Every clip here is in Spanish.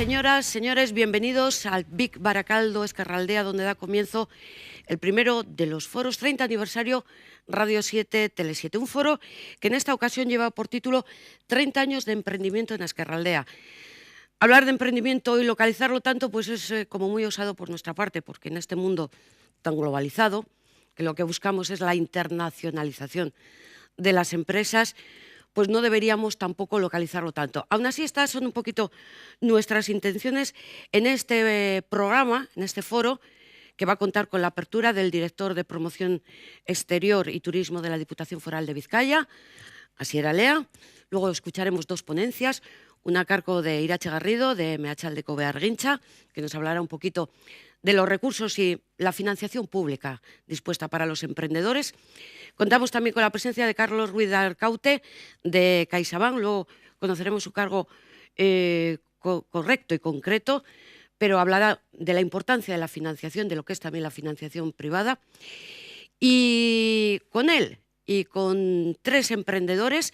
señoras, señores, bienvenidos al Vic Baracaldo Ezkerraldea, donde da comienzo el primero de los foros 30 aniversario Radio 7, Tele 7. Un foro que en esta ocasión lleva por título 30 años de emprendimiento en Ezkerraldea. Hablar de emprendimiento y localizarlo tanto pues es como muy osado por nuestra parte, porque en este mundo tan globalizado, que lo que buscamos es la internacionalización de las empresas, pues no deberíamos tampoco localizarlo tanto. Aún así, estas son un poquito nuestras intenciones en este programa, en este foro, que va a contar con la apertura del director de Promoción Exterior y Turismo de la Diputación Foral de Vizcaya, Asier Alea. Luego escucharemos dos ponencias, una a cargo de Irache Garrido, de Meatzaldeko Behargintza, que nos hablará un poquito de los recursos y la financiación pública dispuesta para los emprendedores. Contamos también con la presencia de Carlos Ruiz de Arcaute, de CaixaBank. Luego conoceremos su cargo correcto y concreto, pero hablará de la importancia de la financiación, de lo que es también la financiación privada. Y con él y con tres emprendedores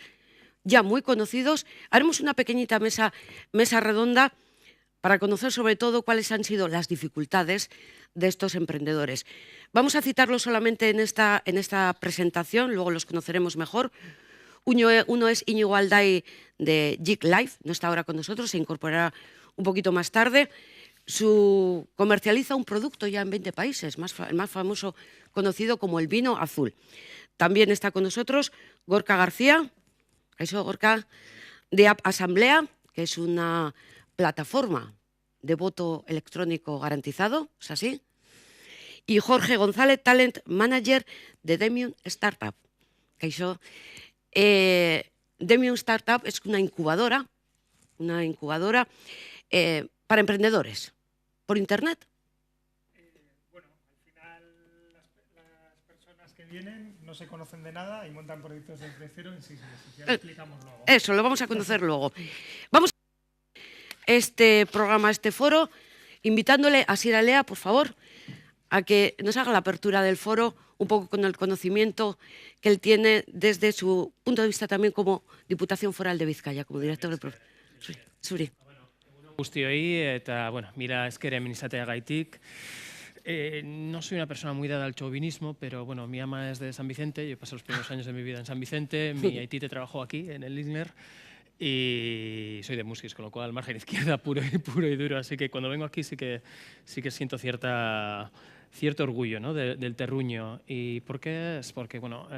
ya muy conocidos, haremos una pequeñita mesa redonda para conocer sobre todo cuáles han sido las dificultades de estos emprendedores. Vamos a citarlos solamente en esta presentación, luego los conoceremos mejor. Uno es Íñigo Alday de Geek Life, no está ahora con nosotros, se incorporará un poquito más tarde. Comercializa un producto ya en 20 países, el más famoso conocido como el vino azul. También está con nosotros Gorka García, eso Gorka, de App Asamblea, que es una plataforma de voto electrónico garantizado, ¿es así? Y Jorge González, Talent Manager de Demium Startup. Demium Startup es una incubadora para emprendedores por Internet. Bueno, al final las personas que vienen no se conocen de nada y montan proyectos desde cero en 6 meses. Ya lo explicamos luego. Eso, lo vamos a conocer luego. Vamos a este programa, este foro, invitándole a Asier Alea, por favor, a que nos haga la apertura del foro, un poco con el conocimiento que él tiene desde su punto de vista también como Diputación Foral de Vizcaya, como director de Zuri. Guztioi, eta, bueno, mira esker hemen izateagaitik. No soy una persona muy dada al chauvinismo, pero bueno, mi ama es de San Vicente, yo he pasado los primeros años de mi vida en San Vicente, mi aitite trabajó aquí, en el Lindner, y soy de Muskis, con lo cual margen izquierda puro y duro, así que cuando vengo aquí sí que siento cierto orgullo, ¿no? del terruño. ¿Y por qué? Es porque, bueno,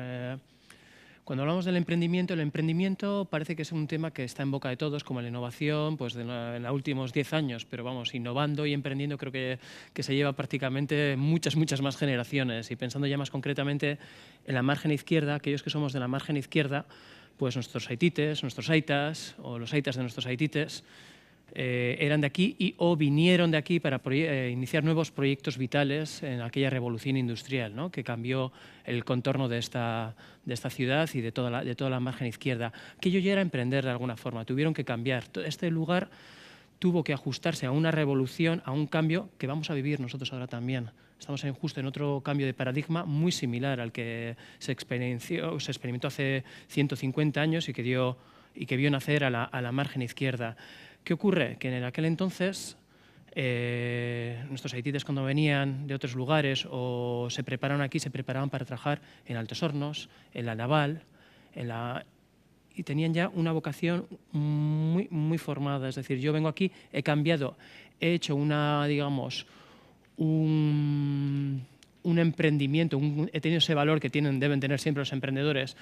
cuando hablamos del emprendimiento, el emprendimiento parece que es un tema que está en boca de todos, como la innovación, pues en los últimos 10 años, pero vamos, innovando y emprendiendo creo que se lleva prácticamente muchas más generaciones. Y pensando ya más concretamente en la margen izquierda, aquellos que somos de la margen izquierda, pues nuestros aitites, nuestros aitas o los aitas de nuestros aitites eran de aquí o vinieron de aquí para iniciar nuevos proyectos vitales en aquella revolución industrial, ¿no? Que cambió el contorno de esta ciudad y de toda la margen izquierda. Aquello ya era emprender de alguna forma, tuvieron que cambiar. Este lugar tuvo que ajustarse a una revolución, a un cambio que vamos a vivir nosotros ahora también. Estamos justo en otro cambio de paradigma muy similar al que se experimentó hace 150 años y que vio nacer a la margen izquierda. ¿Qué ocurre? Que en aquel entonces nuestros haitites cuando venían de otros lugares o se prepararon aquí, se preparaban para trabajar en Altos Hornos, en la Naval, y tenían ya una vocación muy formada. Es decir, yo vengo aquí, he cambiado, he hecho un emprendimiento, he tenido ese valor que deben tener siempre los emprendedores,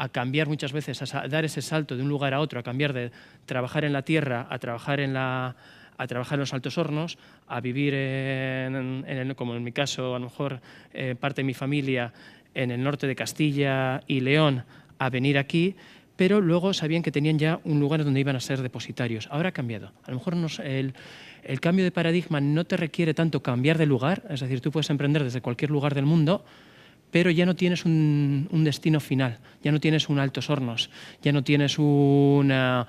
a cambiar muchas veces, a dar ese salto de un lugar a otro, a cambiar de trabajar en la tierra a trabajar en los Altos Hornos, a vivir, como en mi caso, a lo mejor parte de mi familia, en el norte de Castilla y León, a venir aquí, pero luego sabían que tenían ya un lugar donde iban a ser depositarios. Ahora ha cambiado. A lo mejor el cambio de paradigma no te requiere tanto cambiar de lugar, es decir, tú puedes emprender desde cualquier lugar del mundo, pero ya no tienes un destino final, ya no tienes un Altos Hornos, ya no tienes una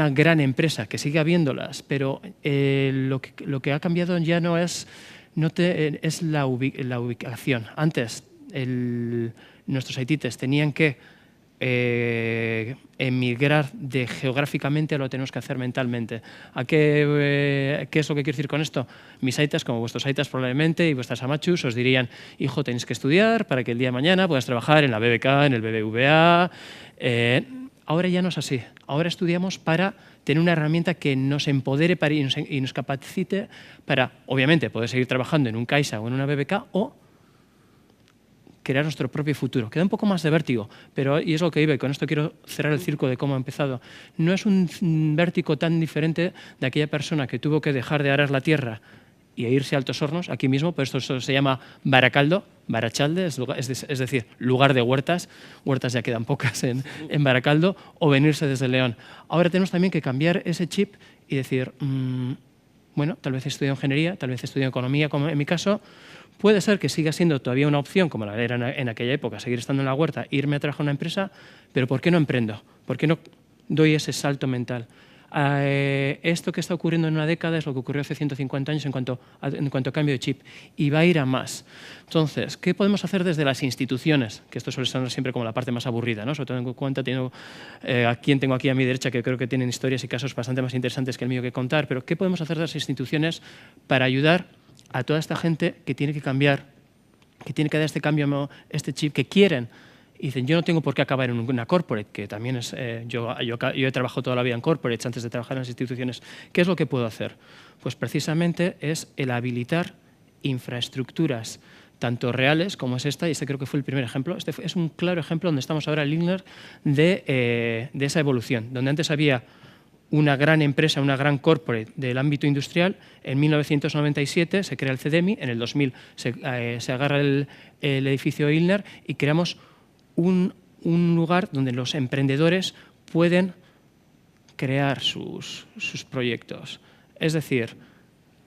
gran empresa, que sigue habiéndolas, pero lo que ha cambiado ya no es la ubicación. Antes nuestros haitites tenían que emigrar geográficamente, lo tenemos que hacer mentalmente. ¿Qué es lo que quiero decir con esto? Mis aitas, como vuestros aitas probablemente, y vuestras amachus, os dirían: hijo, tenéis que estudiar para que el día de mañana puedas trabajar en la BBK, en el BBVA. Ahora ya no es así. Ahora estudiamos para tener una herramienta que nos empodere y nos capacite para, obviamente, poder seguir trabajando en un Caixa o en una BBK o crear nuestro propio futuro. Queda un poco más de vértigo, pero, y es lo que iba, y con esto quiero cerrar el circo de cómo ha empezado, no es un vértigo tan diferente de aquella persona que tuvo que dejar de arar la tierra y irse a Altos Hornos, aquí mismo, por esto se llama Baracaldo, Barachalde, es decir, lugar de huertas ya quedan pocas en Baracaldo, o venirse desde León. Ahora tenemos también que cambiar ese chip y decir, bueno, tal vez estudio ingeniería, tal vez estudio economía, como en mi caso. Puede ser que siga siendo todavía una opción, como la era en aquella época, seguir estando en la huerta, irme a trabajar en una empresa, pero ¿por qué no emprendo? ¿Por qué no doy ese salto mental? Esto que está ocurriendo en una década es lo que ocurrió hace 150 años en cuanto a cambio de chip, y va a ir a más. Entonces, ¿qué podemos hacer desde las instituciones? Que esto suele ser siempre como la parte más aburrida, ¿no? Sobre todo en cuenta, a quien tengo aquí a mi derecha, que creo que tienen historias y casos bastante más interesantes que el mío que contar, pero ¿qué podemos hacer desde las instituciones para ayudar a toda esta gente que tiene que cambiar, que tiene que dar este cambio, este chip, que quieren? Y dicen, yo no tengo por qué acabar en una corporate, que también es, yo he trabajado toda la vida en corporates antes de trabajar en las instituciones. ¿Qué es lo que puedo hacer? Pues precisamente es el habilitar infraestructuras, tanto reales como es esta, y este creo que fue el primer ejemplo. Este es un claro ejemplo donde estamos ahora en Lindner de esa evolución, donde antes había una gran empresa, una gran corporate del ámbito industrial. En 1997 se crea el CEDEMI, en el 2000 se agarra el edificio Ilner y creamos un lugar donde los emprendedores pueden crear sus proyectos. Es decir,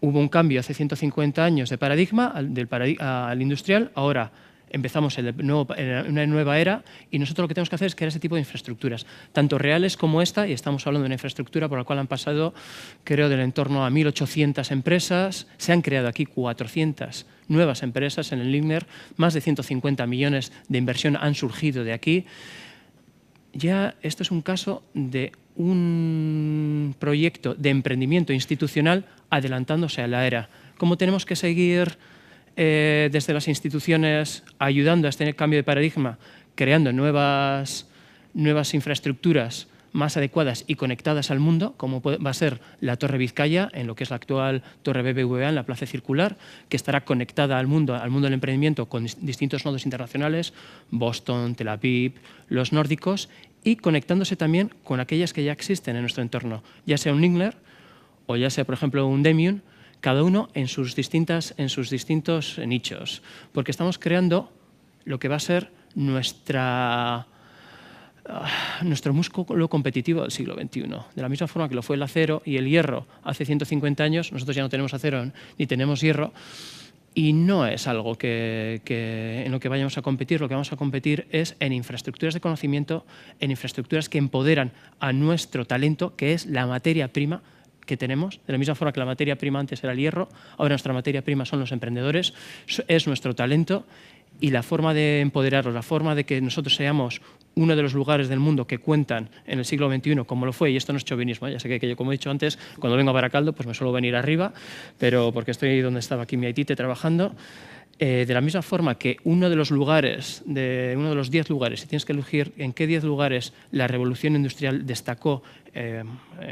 hubo un cambio hace 150 años de paradigma al industrial, ahora empezamos una nueva era y nosotros lo que tenemos que hacer es crear ese tipo de infraestructuras, tanto reales como esta, y estamos hablando de una infraestructura por la cual han pasado, creo, del entorno a 1.800 empresas, se han creado aquí 400 nuevas empresas en el Lindner, más de 150 millones de inversión han surgido de aquí. Ya esto es un caso de un proyecto de emprendimiento institucional adelantándose a la era. ¿Cómo tenemos que seguir desde las instituciones ayudando a este cambio de paradigma, creando nuevas infraestructuras más adecuadas y conectadas al mundo, como va a ser la Torre Vizcaya, en lo que es la actual Torre BBVA en la Plaza Circular, que estará conectada al mundo del emprendimiento con distintos nodos internacionales, Boston, Tel Aviv, los nórdicos, y conectándose también con aquellas que ya existen en nuestro entorno, ya sea un Lindner o ya sea, por ejemplo, un Demium, cada uno en sus distintos nichos, porque estamos creando lo que va a ser nuestro músculo competitivo del siglo XXI. De la misma forma que lo fue el acero y el hierro hace 150 años, nosotros ya no tenemos acero ni tenemos hierro, y no es algo en lo que vayamos a competir. Lo que vamos a competir es en infraestructuras de conocimiento, en infraestructuras que empoderan a nuestro talento, que es la materia prima que tenemos. De la misma forma que la materia prima antes era el hierro, ahora nuestra materia prima son los emprendedores, es nuestro talento, y la forma de empoderarlos, la forma de que nosotros seamos uno de los lugares del mundo que cuentan en el siglo XXI, como lo fue, y esto no es chauvinismo, ya sé que yo, como he dicho antes, cuando vengo a Baracaldo pues me suelo venir arriba, pero porque estoy donde estaba aquí en Miaitite trabajando. De la misma forma que uno de los 10 lugares, si tienes que elegir en qué 10 lugares la revolución industrial destacó, en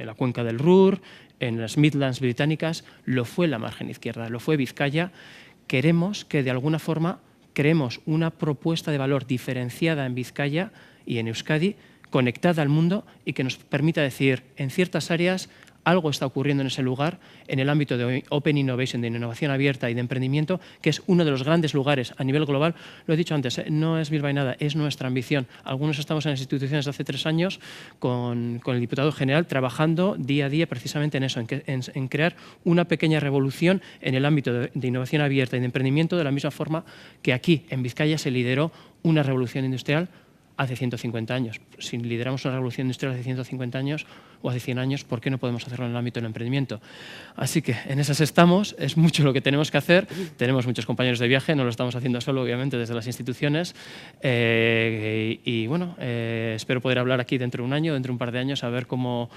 la cuenca del Ruhr, en las Midlands británicas, lo fue la margen izquierda, lo fue Vizcaya. Queremos que de alguna forma creemos una propuesta de valor diferenciada en Vizcaya y en Euskadi, conectada al mundo y que nos permita decir, en ciertas áreas algo está ocurriendo en ese lugar, en el ámbito de Open Innovation, de innovación abierta y de emprendimiento, que es uno de los grandes lugares a nivel global. Lo he dicho antes, no es bilbainada, es nuestra ambición. Algunos estamos en las instituciones de hace 3 años con el diputado general trabajando día a día precisamente en eso, en crear una pequeña revolución en el ámbito de innovación abierta y de emprendimiento, de la misma forma que aquí en Vizcaya se lideró una revolución industrial hace 150 años. Si lideramos una revolución industrial hace 150 años o hace 100 años, ¿por qué no podemos hacerlo en el ámbito del emprendimiento? Así que en esas estamos, es mucho lo que tenemos que hacer, tenemos muchos compañeros de viaje, no lo estamos haciendo solo, obviamente, desde las instituciones, y bueno, espero poder hablar aquí dentro de un año, dentro de un par de años, a ver cómo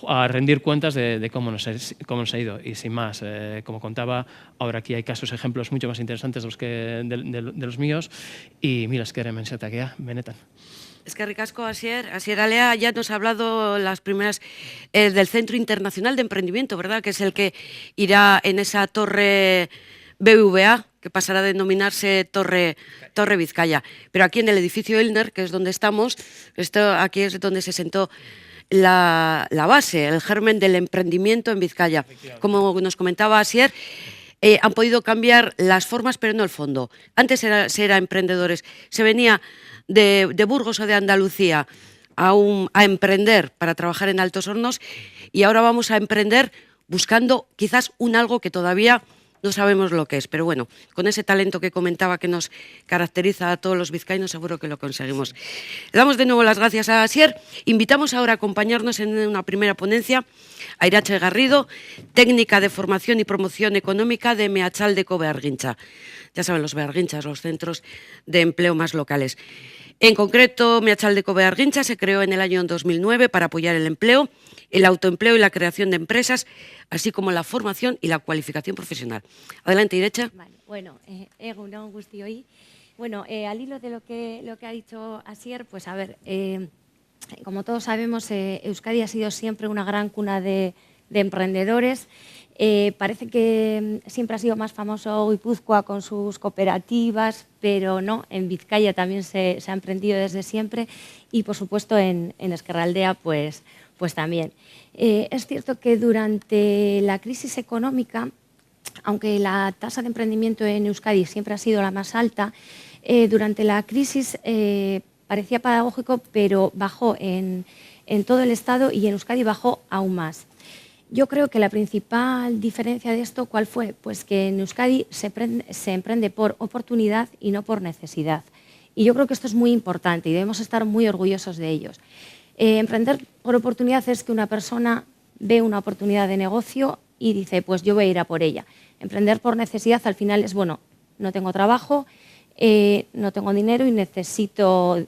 a rendir cuentas de cómo nos ha ido. Y sin más, como contaba, ahora aquí hay ejemplos mucho más interesantes de los míos, y mira, es que hemen zetakia, benetan. Es que ricasco, Asier Alea ya nos ha hablado las primeras del Centro Internacional de Emprendimiento, ¿verdad? Que es el que irá en esa torre BBVA, que pasará a denominarse Torre Vizcaya. Pero aquí en el edificio Elner, que es donde estamos, aquí es donde se sentó la base, el germen del emprendimiento en Vizcaya. Como nos comentaba Asier, han podido cambiar las formas, pero no el fondo. Antes se era emprendedores, se venía de Burgos o de Andalucía a emprender para trabajar en Altos Hornos, y ahora vamos a emprender buscando quizás un algo que todavía no sabemos lo que es, pero bueno, con ese talento que comentaba que nos caracteriza a todos los vizcaínos, seguro que lo conseguimos. Le damos de nuevo las gracias a Asier. Invitamos ahora a acompañarnos en una primera ponencia a Irache Garrido, técnica de formación y promoción económica de Meatzaldeko Behargintza. Ya saben, los Behargintzas, los centros de empleo más locales. En concreto, Meatzaldeko Behargintza se creó en el año 2009 para apoyar el empleo, el autoempleo y la creación de empresas, así como la formación y la cualificación profesional. Adelante, Iretxe. Vale, bueno, egun on guztioi. Bueno, al hilo de lo que ha dicho Asier, pues a ver, como todos sabemos, Euskadi ha sido siempre una gran cuna de emprendedores. Parece que siempre ha sido más famoso Guipúzcoa con sus cooperativas, pero no, en Vizcaya también se ha emprendido desde siempre, y por supuesto en Ezkerraldea pues también. Es cierto que durante la crisis económica, aunque la tasa de emprendimiento en Euskadi siempre ha sido la más alta, durante la crisis parecía paradójico, pero bajó en todo el Estado, y en Euskadi bajó aún más. Yo creo que la principal diferencia de esto, ¿cuál fue? Pues que en Euskadi se emprende por oportunidad y no por necesidad. Y yo creo que esto es muy importante y debemos estar muy orgullosos de ellos. Emprender por oportunidad es que una persona ve una oportunidad de negocio y dice, pues yo voy a ir a por ella. Emprender por necesidad al final es, bueno, no tengo trabajo, no tengo dinero y necesito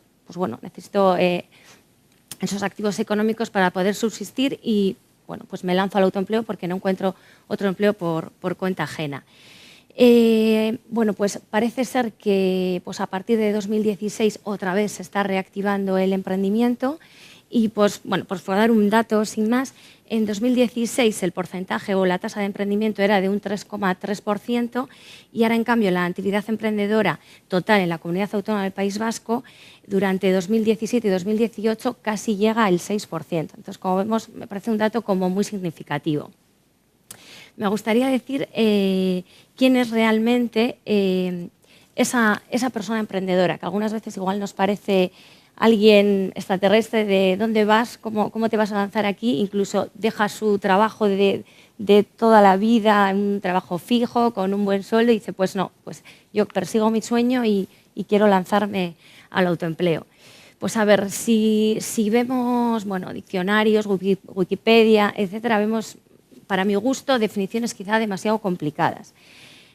esos activos económicos para poder subsistir, y bueno, pues me lanzo al autoempleo porque no encuentro otro empleo por cuenta ajena. Bueno, pues parece ser que pues a partir de 2016 otra vez se está reactivando el emprendimiento, y pues bueno, pues por dar un dato sin más, en 2016 el porcentaje o la tasa de emprendimiento era de un 3,3%, y ahora en cambio la actividad emprendedora total en la Comunidad Autónoma del País Vasco durante 2017 y 2018 casi llega al 6%. Entonces, como vemos, me parece un dato como muy significativo. Me gustaría decir quién es realmente esa persona emprendedora, que algunas veces igual nos parece alguien extraterrestre, de dónde vas, cómo te vas a lanzar aquí, incluso deja su trabajo de toda la vida, un trabajo fijo, con un buen sueldo, y dice, pues no, pues yo persigo mi sueño y quiero lanzarme al autoempleo. Pues a ver, si vemos, bueno, diccionarios, Wikipedia, etcétera, vemos, para mi gusto, definiciones quizá demasiado complicadas.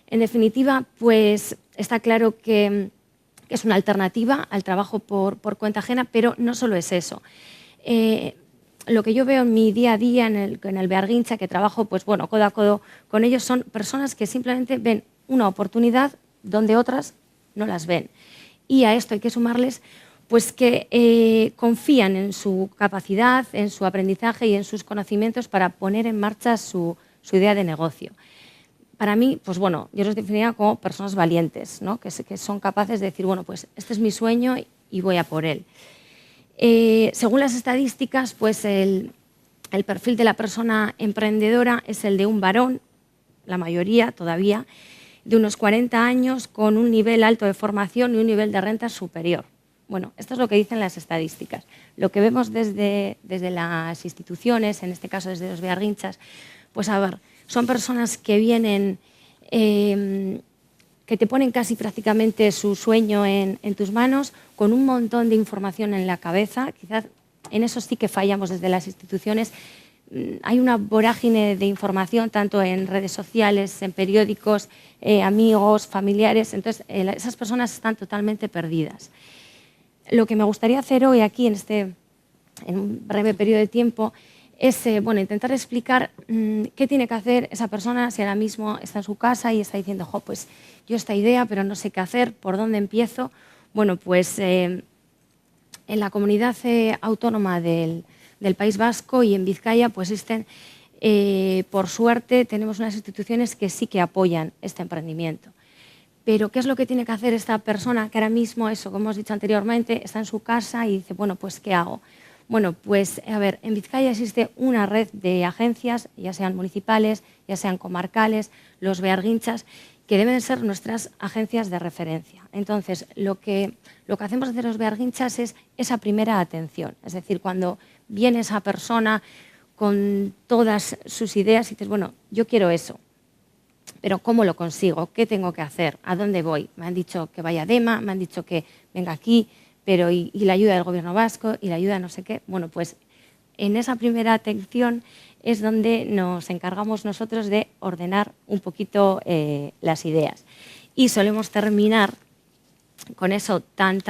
En definitiva, pues está claro que es una alternativa al trabajo por cuenta ajena, pero no solo es eso. Lo que yo veo en mi día a día en el Behargintza, que trabajo pues, bueno, codo a codo con ellos, son personas que simplemente ven una oportunidad donde otras no las ven. Y a esto hay que sumarles pues, que confían en su capacidad, en su aprendizaje y en sus conocimientos para poner en marcha su idea de negocio. Para mí, pues bueno, yo los definiría como personas valientes, ¿no? que son capaces de decir, bueno, pues este es mi sueño y voy a por él. Según las estadísticas, pues el perfil de la persona emprendedora es el de un varón, la mayoría todavía, de unos 40 años, con un nivel alto de formación y un nivel de renta superior. Bueno, esto es lo que dicen las estadísticas. Lo que vemos desde las instituciones, en este caso desde los Behargintzas, pues a ver, son personas que vienen que te ponen casi prácticamente su sueño en tus manos, con un montón de información en la cabeza. Quizás en eso sí que fallamos desde las instituciones. Hay una vorágine de información, tanto en redes sociales, en periódicos, amigos, familiares. Entonces, esas personas están totalmente perdidas. Lo que me gustaría hacer hoy aquí, en un breve periodo de tiempo, es intentar explicar qué tiene que hacer esa persona si ahora mismo está en su casa y está diciendo, pues yo esta idea, pero no sé qué hacer, ¿por dónde empiezo? Bueno, pues en la comunidad autónoma del País Vasco y en Vizcaya, pues existen, por suerte, tenemos unas instituciones que sí que apoyan este emprendimiento. Pero, ¿qué es lo que tiene que hacer esta persona que ahora mismo, eso, como hemos dicho anteriormente, está en su casa y dice, bueno, pues ¿qué hago? Bueno, pues, a ver, en Vizcaya existe una red de agencias, ya sean municipales, ya sean comarcales, los bearguinchas, que deben ser nuestras agencias de referencia. Entonces, lo que hacemos desde los bearguinchas es esa primera atención. Es decir, cuando viene esa persona con todas sus ideas y dices, bueno, yo quiero eso, pero ¿cómo lo consigo? ¿Qué tengo que hacer? ¿A dónde voy? Me han dicho que vaya a DEMA, me han dicho que venga aquí, pero ¿y la ayuda del Gobierno vasco? ¿Y la ayuda no sé qué? Bueno, pues en esa primera atención es donde nos encargamos nosotros de ordenar un poquito las ideas. Y solemos terminar con eso tan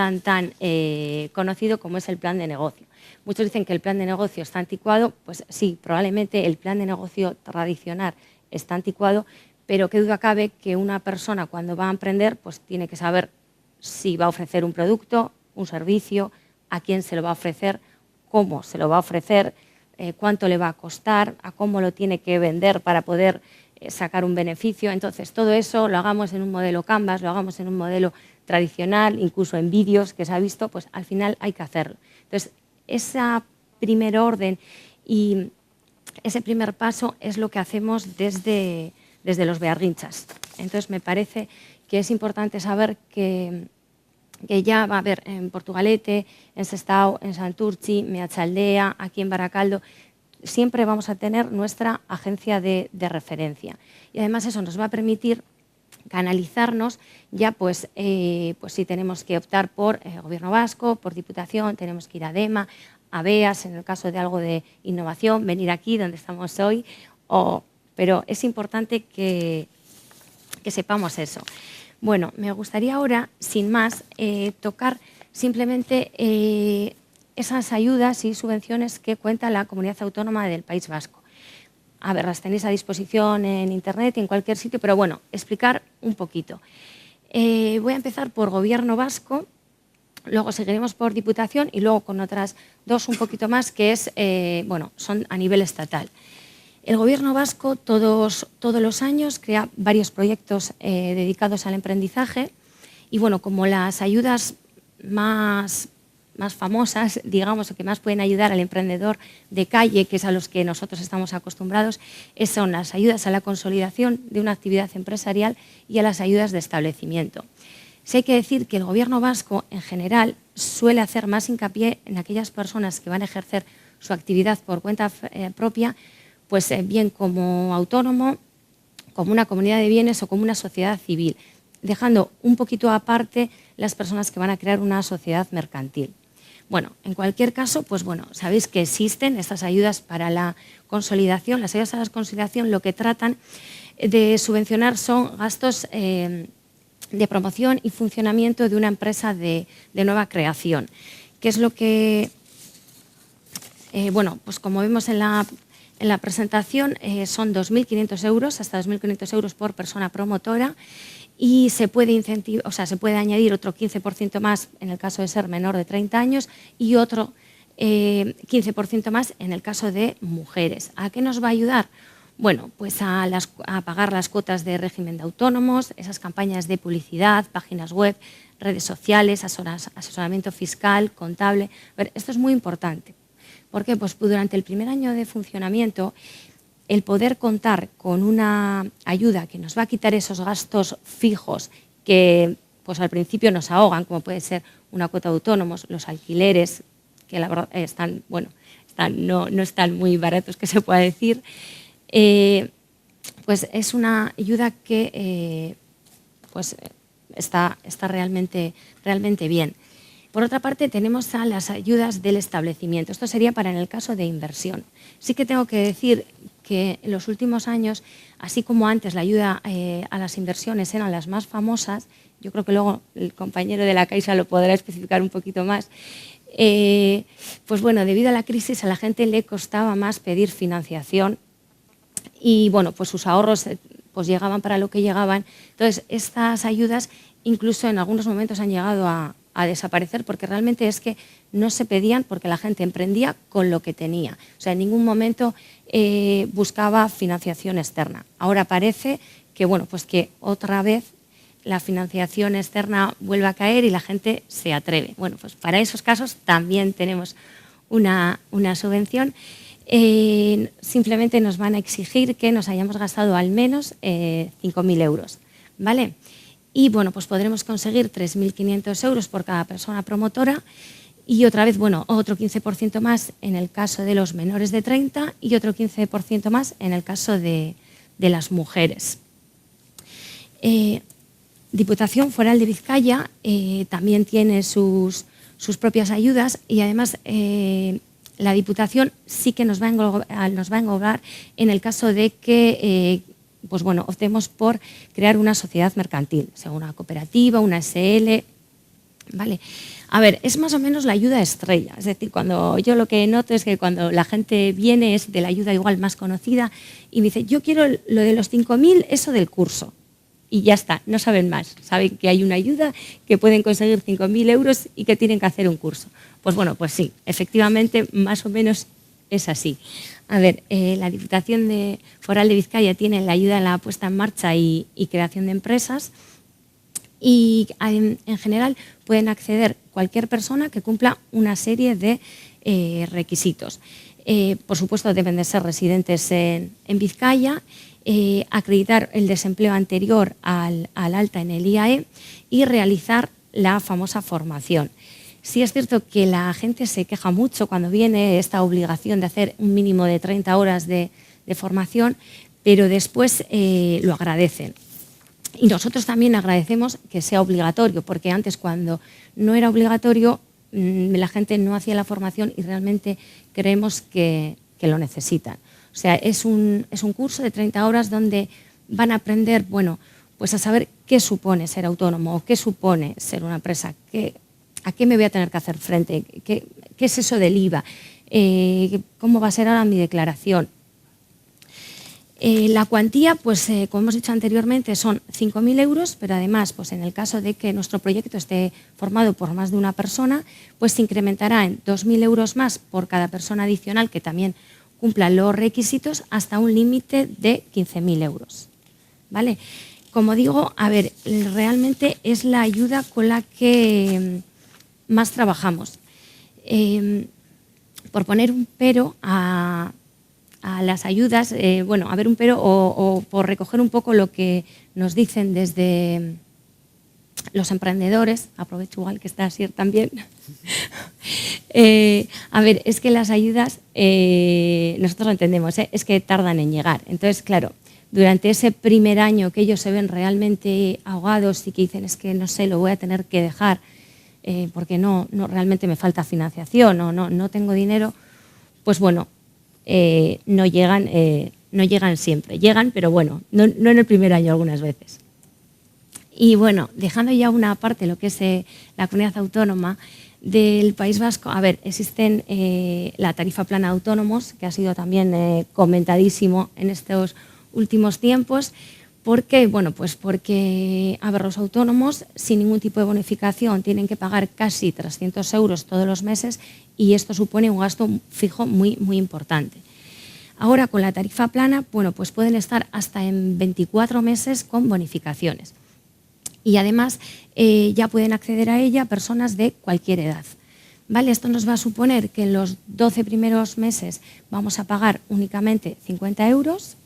conocido como es el plan de negocio. Muchos dicen que el plan de negocio está anticuado. Pues sí, probablemente el plan de negocio tradicional está anticuado, pero qué duda cabe que una persona cuando va a emprender pues tiene que saber si va a ofrecer un producto, un servicio, a quién se lo va a ofrecer, cómo se lo va a ofrecer, cuánto le va a costar, a cómo lo tiene que vender para poder sacar un beneficio. Entonces, todo eso lo hagamos en un modelo Canvas, lo hagamos en un modelo tradicional, incluso en vídeos que se ha visto, pues al final hay que hacerlo. Entonces, ese primer orden y ese primer paso es lo que hacemos desde los bearguinchas. Entonces, me parece que es importante saber que ya va a haber en Portugalete, en Sestao, en Santurchi, Meatzaldea, aquí en Baracaldo, siempre vamos a tener nuestra agencia de referencia. Y además eso nos va a permitir canalizarnos ya pues si tenemos que optar por Gobierno vasco, por Diputación, tenemos que ir a DEMA, a BEAS, en el caso de algo de innovación, venir aquí donde estamos hoy, pero es importante que sepamos eso. Bueno, me gustaría ahora, sin más, tocar simplemente esas ayudas y subvenciones que cuenta la Comunidad Autónoma del País Vasco. A ver, las tenéis a disposición en Internet y en cualquier sitio, pero bueno, explicar un poquito. Voy a empezar por Gobierno vasco, luego seguiremos por Diputación y luego con otras dos un poquito más que son a nivel estatal. El Gobierno vasco todos los años crea varios proyectos dedicados al emprendizaje y bueno, como las ayudas más famosas, digamos, o que más pueden ayudar al emprendedor de calle, que es a los que nosotros estamos acostumbrados, son las ayudas a la consolidación de una actividad empresarial y a las ayudas de establecimiento. Sí hay que decir que el Gobierno vasco, en general, suele hacer más hincapié en aquellas personas que van a ejercer su actividad por cuenta propia, pues bien como autónomo, como una comunidad de bienes o como una sociedad civil, dejando un poquito aparte las personas que van a crear una sociedad mercantil. Bueno, en cualquier caso, pues bueno, sabéis que existen estas ayudas para la consolidación. Las ayudas a la consolidación lo que tratan de subvencionar son gastos de promoción y funcionamiento de una empresa de nueva creación. ¿Qué es lo que, pues como vemos en la presentación, son 2.500 euros, hasta 2.500 euros por persona promotora y se puede añadir otro 15% más en el caso de ser menor de 30 años y otro 15% más en el caso de mujeres. ¿A qué nos va a ayudar? Bueno, pues a pagar las cuotas de régimen de autónomos, esas campañas de publicidad, páginas web, redes sociales, asesoramiento fiscal, contable. A ver, esto es muy importante. ¿Por qué? Pues durante el primer año de funcionamiento, el poder contar con una ayuda que nos va a quitar esos gastos fijos que pues al principio nos ahogan, como puede ser una cuota de autónomos, los alquileres, que la verdad no están muy baratos, que se pueda decir, pues es una ayuda que está realmente bien. Por otra parte, tenemos a las ayudas del establecimiento. Esto sería para en el caso de inversión. Sí que tengo que decir que en los últimos años, así como antes la ayuda a las inversiones eran las más famosas, yo creo que luego el compañero de la Caixa lo podrá especificar un poquito más, pues bueno, debido a la crisis a la gente le costaba más pedir financiación y bueno, pues sus ahorros pues llegaban para lo que llegaban. Entonces, estas ayudas incluso en algunos momentos han llegado a desaparecer porque realmente es que no se pedían porque la gente emprendía con lo que tenía. O sea, en ningún momento buscaba financiación externa. Ahora parece que, bueno, pues que otra vez la financiación externa vuelve a caer y la gente se atreve. Bueno, pues para esos casos también tenemos una subvención. Simplemente nos van a exigir que nos hayamos gastado al menos 5.000 euros, ¿vale? Y bueno, pues podremos conseguir 3.500 euros por cada persona promotora y otra vez, bueno, otro 15% más en el caso de los menores de 30 y otro 15% más en el caso de las mujeres. Diputación Foral de Vizcaya también tiene sus propias ayudas y además la Diputación sí que nos va a englobar en el caso de que pues bueno, optemos por crear una sociedad mercantil, sea una cooperativa, una SL, ¿vale? A ver, es más o menos la ayuda estrella, es decir, cuando yo lo que noto es que cuando la gente viene es de la ayuda igual más conocida y me dice, yo quiero lo de los 5.000, eso del curso. Y ya está, no saben más, saben que hay una ayuda, que pueden conseguir 5.000 euros y que tienen que hacer un curso. Pues bueno, pues sí, efectivamente, más o menos es así. A ver, la Diputación Foral de Vizcaya tiene la ayuda en la puesta en marcha y creación de empresas y en general pueden acceder cualquier persona que cumpla una serie de requisitos. Por supuesto, deben de ser residentes en Vizcaya, acreditar el desempleo anterior al alta en el IAE y realizar la famosa formación. Sí es cierto que la gente se queja mucho cuando viene esta obligación de hacer un mínimo de 30 horas de formación, pero después lo agradecen. Y nosotros también agradecemos que sea obligatorio, porque antes cuando no era obligatorio la gente no hacía la formación y realmente creemos que lo necesitan. O sea, es un curso de 30 horas donde van a aprender, bueno, pues a saber qué supone ser autónomo o qué supone ser una empresa, a qué me voy a tener que hacer frente, qué es eso del IVA, cómo va a ser ahora mi declaración. La cuantía, pues como hemos dicho anteriormente, son 5.000 euros, pero además, pues en el caso de que nuestro proyecto esté formado por más de una persona, pues se incrementará en 2.000 euros más por cada persona adicional que también cumpla los requisitos hasta un límite de 15.000 euros. ¿Vale? Como digo, a ver, realmente es la ayuda con la que más trabajamos. Por poner un pero a las ayudas, bueno, a ver un pero o por recoger un poco lo que nos dicen desde los emprendedores, aprovecho igual que está Asier también. A ver, es que las ayudas, nosotros lo entendemos, es que tardan en llegar. Entonces, claro, durante ese primer año que ellos se ven realmente ahogados y que dicen, es que no sé, lo voy a tener que dejar porque no realmente me falta financiación o no tengo dinero, pues bueno, no llegan siempre. Llegan, pero bueno, no en el primer año algunas veces. Y bueno, dejando ya una parte lo que es la comunidad autónoma del País Vasco, a ver, existen la tarifa plana de autónomos, que ha sido también comentadísimo en estos últimos tiempos, porque, bueno, pues porque, a ver, los autónomos sin ningún tipo de bonificación tienen que pagar casi 300 euros todos los meses y esto supone un gasto fijo muy, muy importante. Ahora, con la tarifa plana, bueno, pues pueden estar hasta en 24 meses con bonificaciones. Y además ya pueden acceder a ella personas de cualquier edad. ¿Vale? Esto nos va a suponer que en los 12 primeros meses vamos a pagar únicamente 50 euros.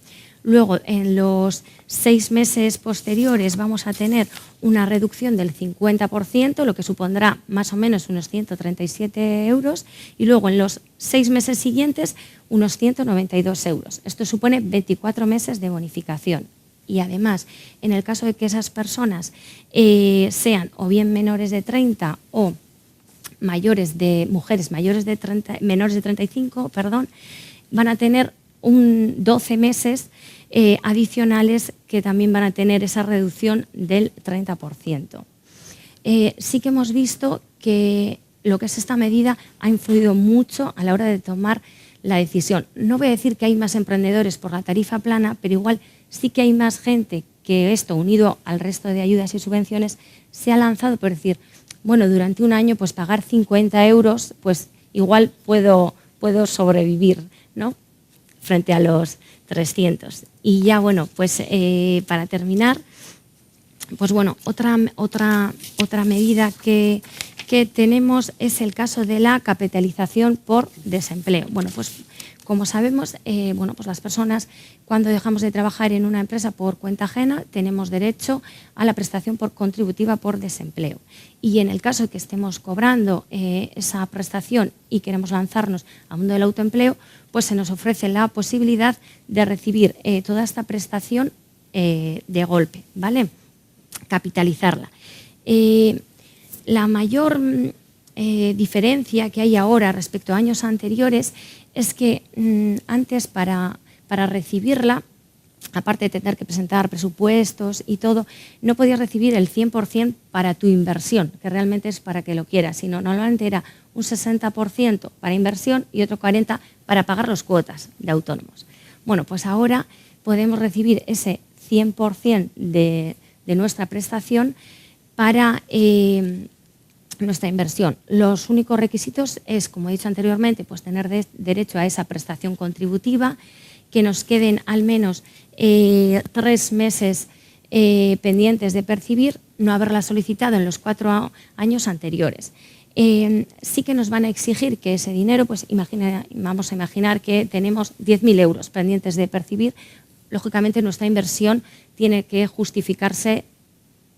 Luego, en los 6 meses posteriores vamos a tener una reducción del 50%, lo que supondrá más o menos unos 137 euros. Y luego, en los 6 meses siguientes, unos 192 euros. Esto supone 24 meses de bonificación. y además, en el caso de que esas personas sean o bien menores de 30 o mujeres menores de 35, van a tener 12 meses adicionales que también van a tener esa reducción del 30%. Sí que hemos visto que lo que es esta medida ha influido mucho a la hora de tomar la decisión. No voy a decir que hay más emprendedores por la tarifa plana, pero igual sí que hay más gente que esto, unido al resto de ayudas y subvenciones, se ha lanzado por decir, bueno, durante un año pues pagar 50 euros, pues igual puedo sobrevivir, ¿no?, frente a los 300. Y ya, bueno, pues para terminar, pues bueno, otra medida que tenemos es el caso de la capitalización por desempleo. Bueno, pues como sabemos, pues las personas cuando dejamos de trabajar en una empresa por cuenta ajena tenemos derecho a la prestación contributiva por desempleo. Y en el caso de que estemos cobrando esa prestación y queremos lanzarnos al mundo del autoempleo, pues se nos ofrece la posibilidad de recibir toda esta prestación de golpe, ¿vale? Capitalizarla. La mayor diferencia que hay ahora respecto a años anteriores es que antes para recibirla, aparte de tener que presentar presupuestos y todo, no podías recibir el 100% para tu inversión, que realmente es para que lo quieras, sino normalmente era un 60% para inversión y otro 40% para pagar las cuotas de autónomos. Bueno, pues ahora podemos recibir ese 100% de nuestra prestación para nuestra inversión. Los únicos requisitos es, como he dicho anteriormente, pues tener derecho a esa prestación contributiva, que nos queden al menos 3 meses pendientes de percibir, no haberla solicitado en los 4 años anteriores. Sí que nos van a exigir que ese dinero, pues vamos a imaginar que tenemos 10.000 euros pendientes de percibir. Lógicamente nuestra inversión tiene que justificarse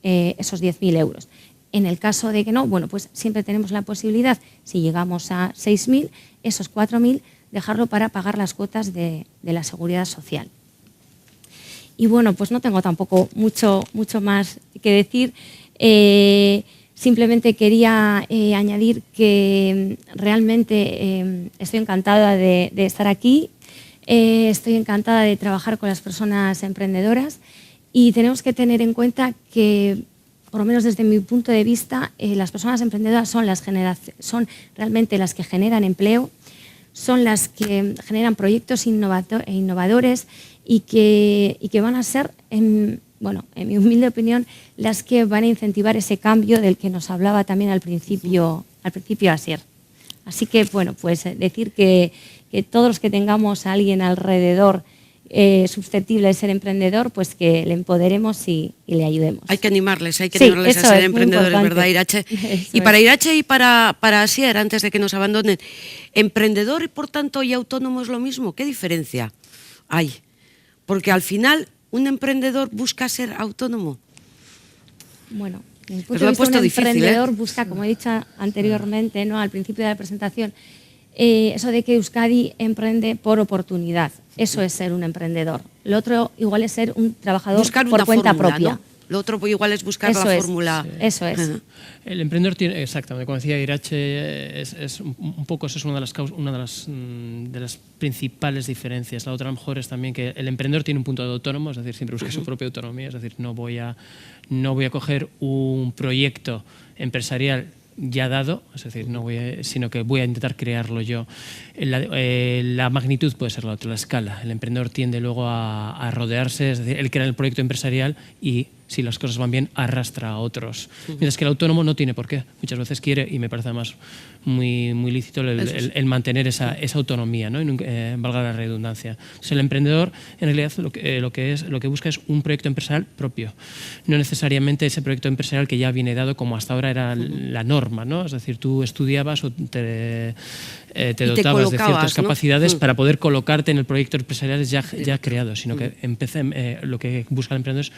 esos 10.000 euros. En el caso de que no, bueno, pues siempre tenemos la posibilidad, si llegamos a 6.000, esos 4.000, dejarlo para pagar las cuotas de la Seguridad Social. Y bueno, pues no tengo tampoco mucho más que decir. Simplemente quería añadir que realmente estoy encantada de estar aquí, estoy encantada de trabajar con las personas emprendedoras y tenemos que tener en cuenta que, por lo menos desde mi punto de vista, las personas emprendedoras son realmente las que generan empleo, son las que generan proyectos innovadores y que van a ser, en mi humilde opinión, las que van a incentivar ese cambio del que nos hablaba también al principio Asier. Así que, bueno, pues decir que todos los que tengamos a alguien alrededor susceptible de ser emprendedor, pues que le empoderemos y le ayudemos. Hay que animarles a ser emprendedores, ¿verdad, Irache? Y para Irache y para Asier, antes de que nos abandonen, ¿emprendedor y por tanto y autónomo es lo mismo? ¿Qué diferencia hay? Porque al final un emprendedor busca ser autónomo. Bueno, desde el punto de vista, un emprendedor busca, como he dicho anteriormente, ¿no?, al principio de la presentación, eso de que Euskadi emprende por oportunidad. Eso es ser un emprendedor. Lo otro igual es ser un trabajador por cuenta propia, ¿no? Lo otro igual es buscar la fórmula. Sí. Eso es. El emprendedor tiene, exactamente, como decía Irache, es un poco, eso es una de las principales diferencias. La otra a lo mejor es también que el emprendedor tiene un punto de autónomo, es decir, siempre busca su propia autonomía, es decir, no voy a coger un proyecto empresarial ya dado, es decir, sino que voy a intentar crearlo yo. La magnitud puede ser la otra, la escala. El emprendedor tiende luego a rodearse, es decir, él crea el proyecto empresarial y, si las cosas van bien, arrastra a otros. Mientras que el autónomo no tiene por qué. Muchas veces quiere, y me parece además muy lícito el mantener esa autonomía, ¿no? Valga la redundancia. Entonces, el emprendedor, en realidad, lo que busca es un proyecto empresarial propio. No necesariamente ese proyecto empresarial que ya viene dado como hasta ahora era la norma, ¿no? Es decir, tú estudiabas o te dotabas de ciertas capacidades, ¿no?, para poder colocarte en el proyecto empresarial ya creado, sino que lo que busca el emprendedor es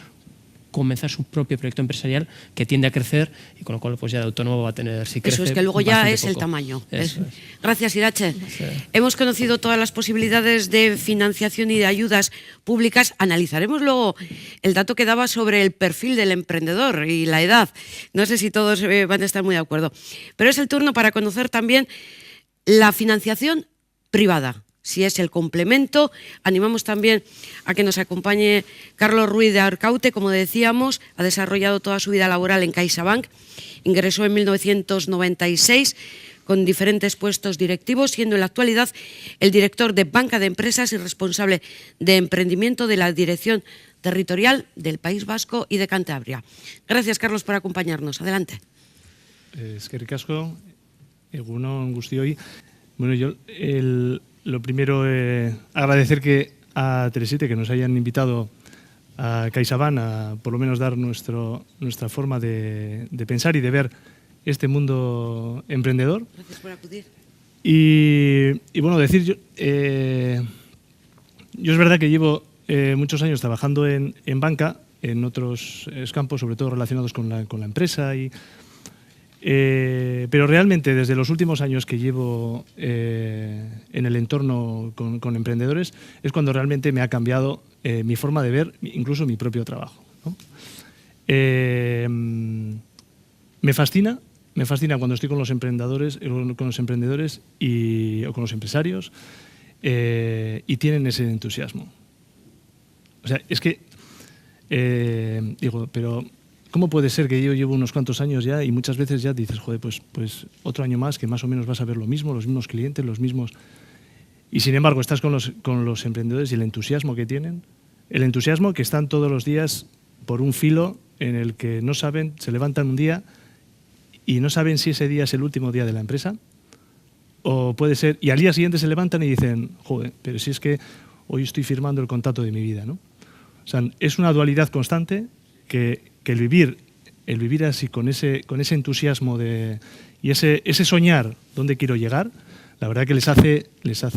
comenzar su propio proyecto empresarial que tiende a crecer y con lo cual pues ya de autónomo va a tener, si crece, eso es que luego ya bastante es el poco. tamaño. Eso es. Gracias, Irache. Sí. Hemos conocido todas las posibilidades de financiación y de ayudas públicas. Analizaremos luego el dato que daba sobre el perfil del emprendedor y la edad. No sé si todos van a estar muy de acuerdo. Pero es el turno para conocer también la financiación privada. Si es el complemento, animamos también a que nos acompañe Carlos Ruiz de Arcaute, como decíamos, ha desarrollado toda su vida laboral en CaixaBank, ingresó en 1996 con diferentes puestos directivos, siendo en la actualidad el director de Banca de Empresas y responsable de emprendimiento de la Dirección Territorial del País Vasco y de Cantabria. Gracias, Carlos, por acompañarnos. Adelante. Eskerrik asko, egunon guztioi. Bueno, yo lo primero, agradecer a Tele7 que nos hayan invitado a CaixaBank a por lo menos dar nuestra forma de pensar y de ver este mundo emprendedor. Gracias por acudir. Y bueno, decir, yo es verdad que llevo muchos años trabajando en banca, en otros campos, sobre todo relacionados con la empresa pero realmente desde los últimos años que llevo en el entorno con emprendedores es cuando realmente me ha cambiado mi forma de ver incluso mi propio trabajo, ¿no? Me fascina cuando estoy con los emprendedores o con los empresarios y tienen ese entusiasmo. O sea, es que digo, pero ¿cómo puede ser que yo llevo unos cuantos años ya y muchas veces ya dices, joder, pues otro año más que más o menos vas a ver lo mismo, los mismos clientes, los mismos... Y sin embargo estás con los emprendedores y el entusiasmo que tienen, el entusiasmo que están todos los días por un filo en el que no saben, se levantan un día y no saben si ese día es el último día de la empresa o puede ser... Y al día siguiente se levantan y dicen, joder, pero si es que hoy estoy firmando el contrato de mi vida, ¿no? O sea, es una dualidad constante que el vivir así con ese entusiasmo y ese soñar dónde quiero llegar, la verdad que les hace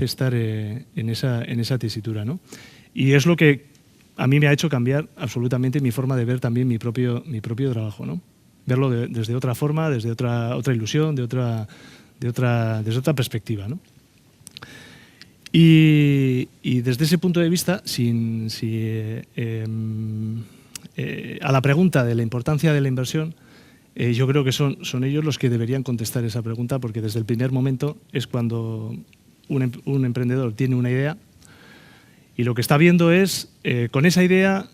estar en esa tesitura, ¿no? Y es lo que a mí me ha hecho cambiar absolutamente mi forma de ver también mi propio trabajo, ¿no? Verlo desde otra forma, desde otra ilusión, desde otra perspectiva, ¿no? Y desde ese punto de vista, a la pregunta de la importancia de la inversión, yo creo que son ellos los que deberían contestar esa pregunta, porque desde el primer momento es cuando un emprendedor tiene una idea y lo que está viendo es, con esa idea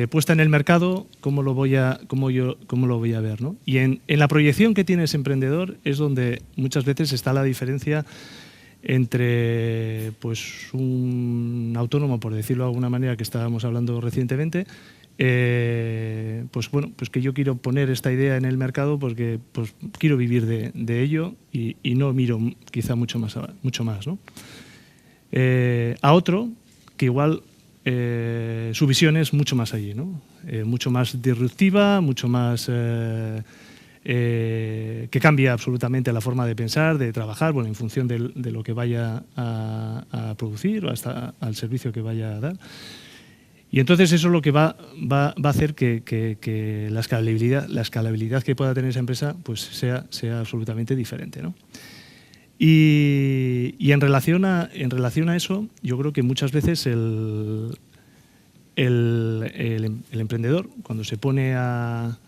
puesta en el mercado, cómo lo voy a ver, ¿no? Y en la proyección que tiene ese emprendedor es donde muchas veces está la diferencia entre pues un autónomo, por decirlo de alguna manera, que estábamos hablando recientemente, pues bueno, pues que yo quiero poner esta idea en el mercado porque pues quiero vivir de ello y no miro quizá mucho más, ¿no? A otro que igual su visión es mucho más allí, ¿no? Mucho más disruptiva, mucho más que cambia absolutamente la forma de pensar, de trabajar, bueno, en función de lo que vaya a producir o hasta al servicio que vaya a dar. Y entonces eso es lo que va a hacer que la escalabilidad que pueda tener esa empresa pues sea absolutamente diferente, ¿no? Y en relación a eso, yo creo que muchas veces el emprendedor, cuando se pone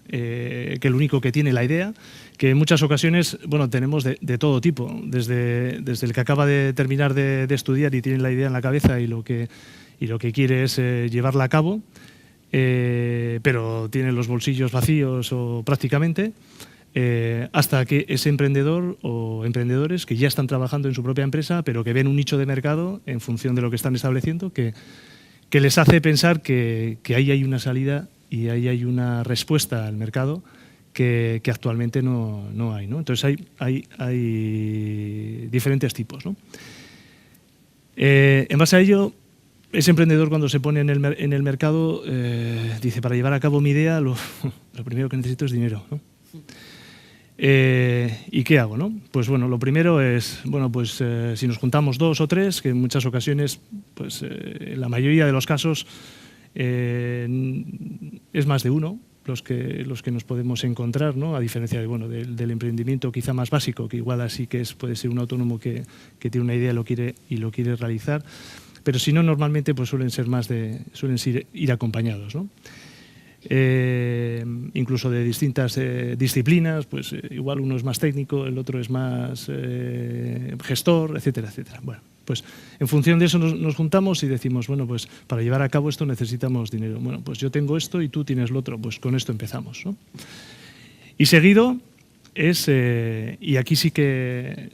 que el único que tiene la idea, que en muchas ocasiones, bueno, tenemos de todo tipo, desde el que acaba de terminar de estudiar y tiene la idea en la cabeza y lo que quiere es llevarla a cabo, pero tiene los bolsillos vacíos o prácticamente, hasta que ese emprendedor o emprendedores que ya están trabajando en su propia empresa, pero que ven un nicho de mercado en función de lo que están estableciendo, que les hace pensar que ahí hay una salida y ahí hay una respuesta al mercado que actualmente no hay, ¿no? Entonces hay diferentes tipos, ¿no? En base a ello, ese emprendedor cuando se pone en el mercado dice, para llevar a cabo mi idea lo primero que necesito es dinero, ¿no? ¿Y qué hago, no? Pues bueno, lo primero es, bueno, pues si nos juntamos 2 o 3, que en muchas ocasiones, pues en la mayoría de los casos es más de uno los que nos podemos encontrar, ¿no? A diferencia de, bueno, del emprendimiento quizá más básico, que igual así que puede ser un autónomo que tiene una idea y lo quiere realizar, pero si no, normalmente pues suelen ir acompañados, ¿no? Incluso de distintas disciplinas, pues igual uno es más técnico, el otro es más gestor, etcétera, etcétera. Bueno, pues en función de eso nos juntamos y decimos, bueno, pues para llevar a cabo esto necesitamos dinero. Bueno, pues yo tengo esto y tú tienes lo otro, pues con esto empezamos, ¿no? Y seguido y aquí sí que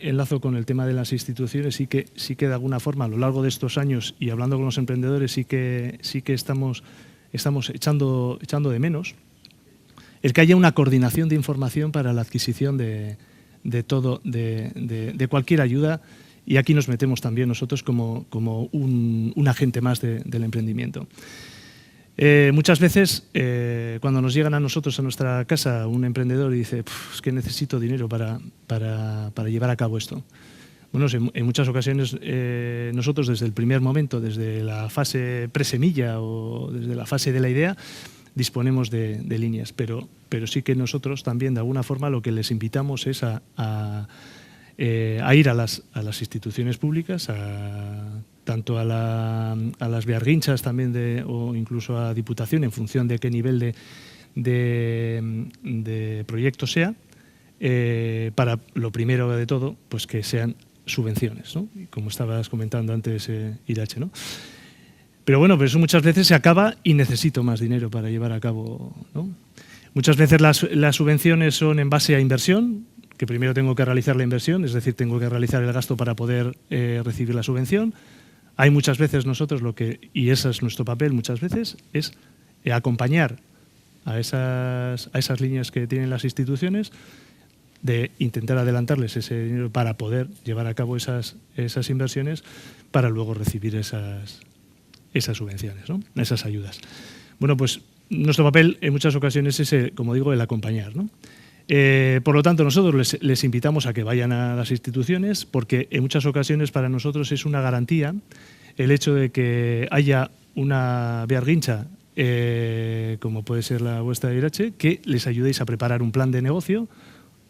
enlazo con el tema de las instituciones, sí que de alguna forma a lo largo de estos años y hablando con los emprendedores sí que estamos echando de menos el que haya una coordinación de información para la adquisición de cualquier ayuda, y aquí nos metemos también nosotros como un agente más del emprendimiento. Muchas veces cuando nos llegan a nosotros, a nuestra casa, un emprendedor y dice, es que necesito dinero para llevar a cabo esto. Bueno, en muchas ocasiones nosotros desde el primer momento, desde la fase presemilla o desde la fase de la idea, disponemos de líneas, pero sí que nosotros también de alguna forma lo que les invitamos es a ir a las instituciones públicas, tanto a las bearguinchas también o incluso a Diputación, en función de qué nivel de proyecto sea, para lo primero de todo, pues que sean subvenciones, ¿no? Como estabas comentando antes, Irache, ¿no? Pero bueno, pero eso muchas veces se acaba y necesito más dinero para llevar a cabo, ¿no? Muchas veces las subvenciones son en base a inversión, que primero tengo que realizar la inversión, es decir, tengo que realizar el gasto para poder recibir la subvención. Hay muchas veces nosotros y ese es nuestro papel muchas veces, es acompañar a esas líneas que tienen las instituciones, de intentar adelantarles ese dinero para poder llevar a cabo esas inversiones para luego recibir esas subvenciones, ¿no? Esas ayudas. Bueno, pues nuestro papel en muchas ocasiones es, como digo, el acompañar, ¿no? Por lo tanto, nosotros les invitamos a que vayan a las instituciones, porque en muchas ocasiones para nosotros es una garantía el hecho de que haya una bearguincha, como puede ser la vuestra de Irache, que les ayudéis a preparar un plan de negocio,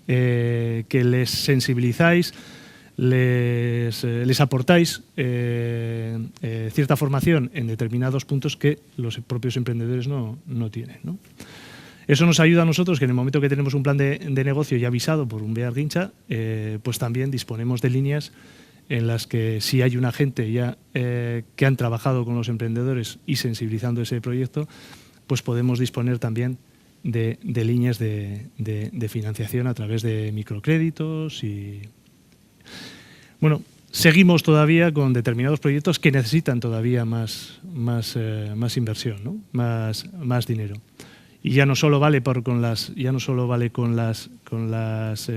que les sensibilizáis, les aportáis cierta formación en determinados puntos que los propios emprendedores no tienen, ¿no? Eso nos ayuda a nosotros, que en el momento que tenemos un plan de negocio ya avisado por un bearguincha, pues también disponemos de líneas en las que si hay un agente ya que han trabajado con los emprendedores y sensibilizando ese proyecto, pues podemos disponer también de líneas de financiación a través de microcréditos y... Bueno, seguimos todavía con determinados proyectos que necesitan todavía más inversión, ¿no? Más dinero. Y ya no solo vale con las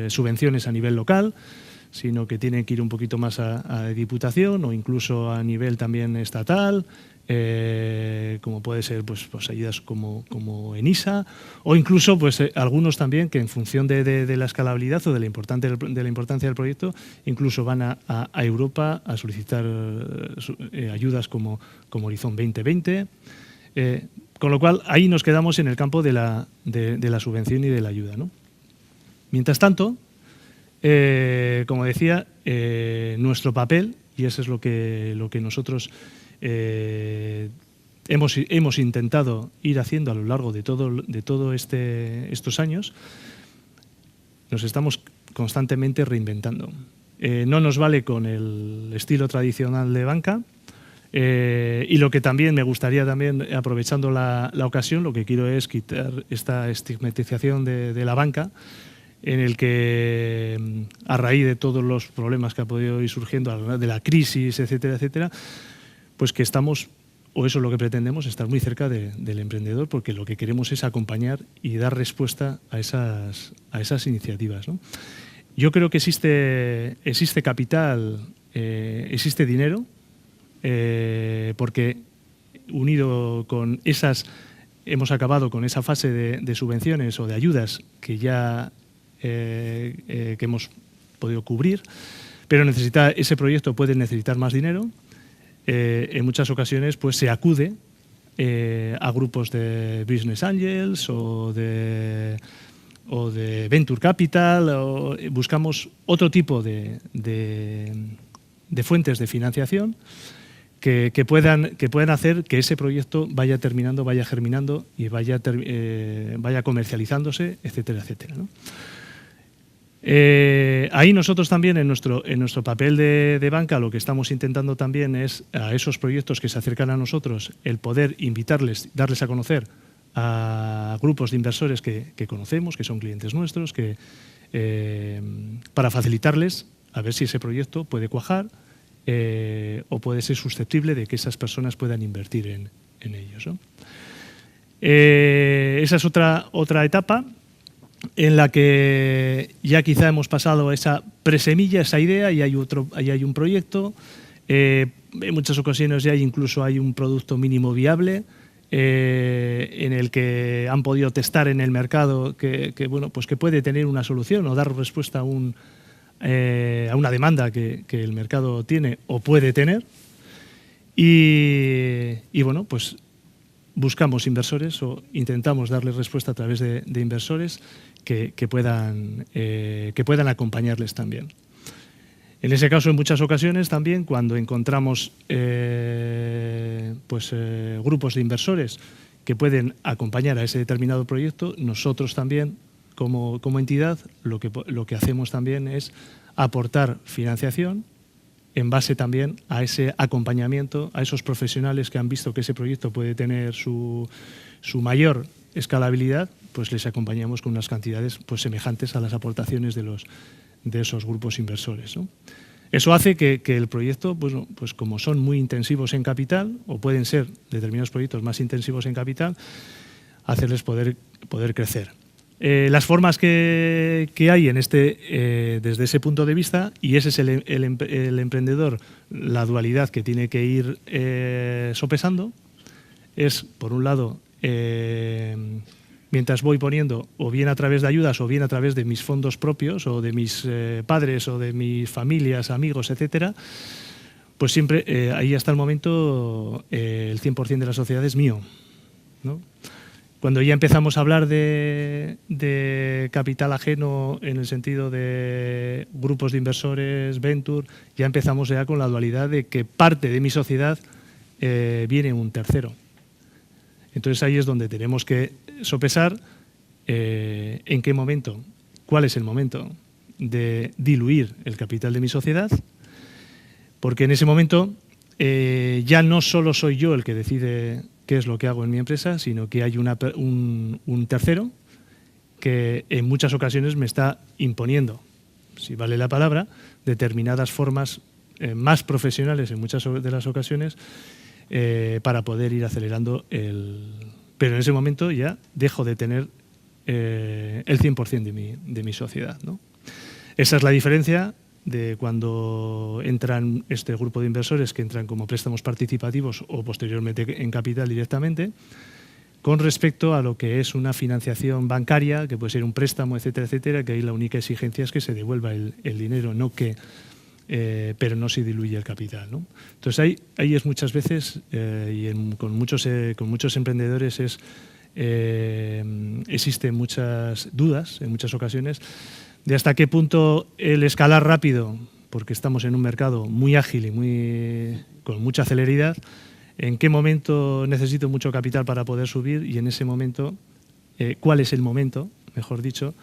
subvenciones a nivel local, sino que tienen que ir un poquito más a Diputación o incluso a nivel también estatal, como puede ser pues ayudas como ENISA, o incluso pues algunos también que en función de la escalabilidad o de la importancia del proyecto, incluso van a Europa a solicitar ayudas como Horizon 2020. Con lo cual, ahí nos quedamos en el campo de la subvención y de la ayuda, ¿no? Mientras tanto, como decía, nuestro papel, y eso es lo que nosotros hemos intentado ir haciendo a lo largo de todo estos años, nos estamos constantemente reinventando. No nos vale con el estilo tradicional de banca. Y lo que también me gustaría, también aprovechando la ocasión, lo que quiero es quitar esta estigmatización de la banca, en el que a raíz de todos los problemas que ha podido ir surgiendo, de la crisis, etcétera, etcétera, pues que estamos, o eso es lo que pretendemos, estar muy cerca del emprendedor, porque lo que queremos es acompañar y dar respuesta a esas iniciativas, ¿no? Yo creo que existe capital, existe dinero, porque unido con hemos acabado con esa fase de subvenciones o de ayudas que ya que hemos podido cubrir, pero ese proyecto puede necesitar más dinero. En muchas ocasiones pues se acude a grupos de Business Angels o de Venture Capital, o buscamos otro tipo de fuentes de financiación que puedan hacer que ese proyecto vaya terminando, vaya germinando y vaya comercializándose, etcétera, etcétera, ¿no? Ahí nosotros también en nuestro papel de banca lo que estamos intentando también es a esos proyectos que se acercan a nosotros el poder invitarles, darles a conocer a grupos de inversores que conocemos, que son clientes nuestros, para facilitarles a ver si ese proyecto puede cuajar o puede ser susceptible de que esas personas puedan invertir en ellos, ¿no? Esa es otra etapa en la que ya quizá hemos pasado esa presemilla, esa idea, y hay un proyecto. En muchas ocasiones ya incluso hay un producto mínimo viable en el que han podido testar en el mercado que puede tener una solución o dar respuesta a una demanda que el mercado tiene o puede tener. Y bueno, pues buscamos inversores o intentamos darles respuesta a través de inversores que puedan acompañarles también. En ese caso, en muchas ocasiones también, cuando encontramos grupos de inversores que pueden acompañar a ese determinado proyecto, nosotros también, como entidad, lo que hacemos también es aportar financiación en base también a ese acompañamiento, a esos profesionales que han visto que ese proyecto puede tener su mayor escalabilidad, pues les acompañamos con unas cantidades pues semejantes a las aportaciones de esos grupos inversores, ¿no? Eso hace que el proyecto, pues como son muy intensivos en capital, o pueden ser determinados proyectos más intensivos en capital, hacerles poder crecer. Las formas que hay en desde ese punto de vista, y ese es el emprendedor, la dualidad que tiene que ir sopesando, es, por un lado, mientras voy poniendo, o bien a través de ayudas, o bien a través de mis fondos propios, o de mis padres, o de mis familias, amigos, etcétera, pues siempre, ahí hasta el momento, el 100% de la sociedad es mío, ¿no? Cuando ya empezamos a hablar de capital ajeno en el sentido de grupos de inversores, venture, ya empezamos ya con la dualidad de que parte de mi sociedad viene un tercero. Entonces ahí es donde tenemos que sopesar en qué momento, cuál es el momento de diluir el capital de mi sociedad, porque en ese momento ya no solo soy yo el que decide qué es lo que hago en mi empresa, sino que hay un tercero que en muchas ocasiones me está imponiendo, si vale la palabra, determinadas formas más profesionales en muchas de las ocasiones para poder ir acelerando Pero en ese momento ya dejo de tener el 100% de mi sociedad, ¿no? Esa es la diferencia de cuando entran este grupo de inversores que entran como préstamos participativos o posteriormente en capital directamente, con respecto a lo que es una financiación bancaria, que puede ser un préstamo, etcétera, etcétera, que ahí la única exigencia es que se devuelva el dinero, pero no se diluye el capital, ¿no? Entonces ahí es muchas veces, con muchos emprendedores existen muchas dudas en muchas ocasiones de hasta qué punto el escalar rápido, porque estamos en un mercado muy ágil y con mucha celeridad, en qué momento necesito mucho capital para poder subir, y en ese momento, cuál es el momento, mejor dicho,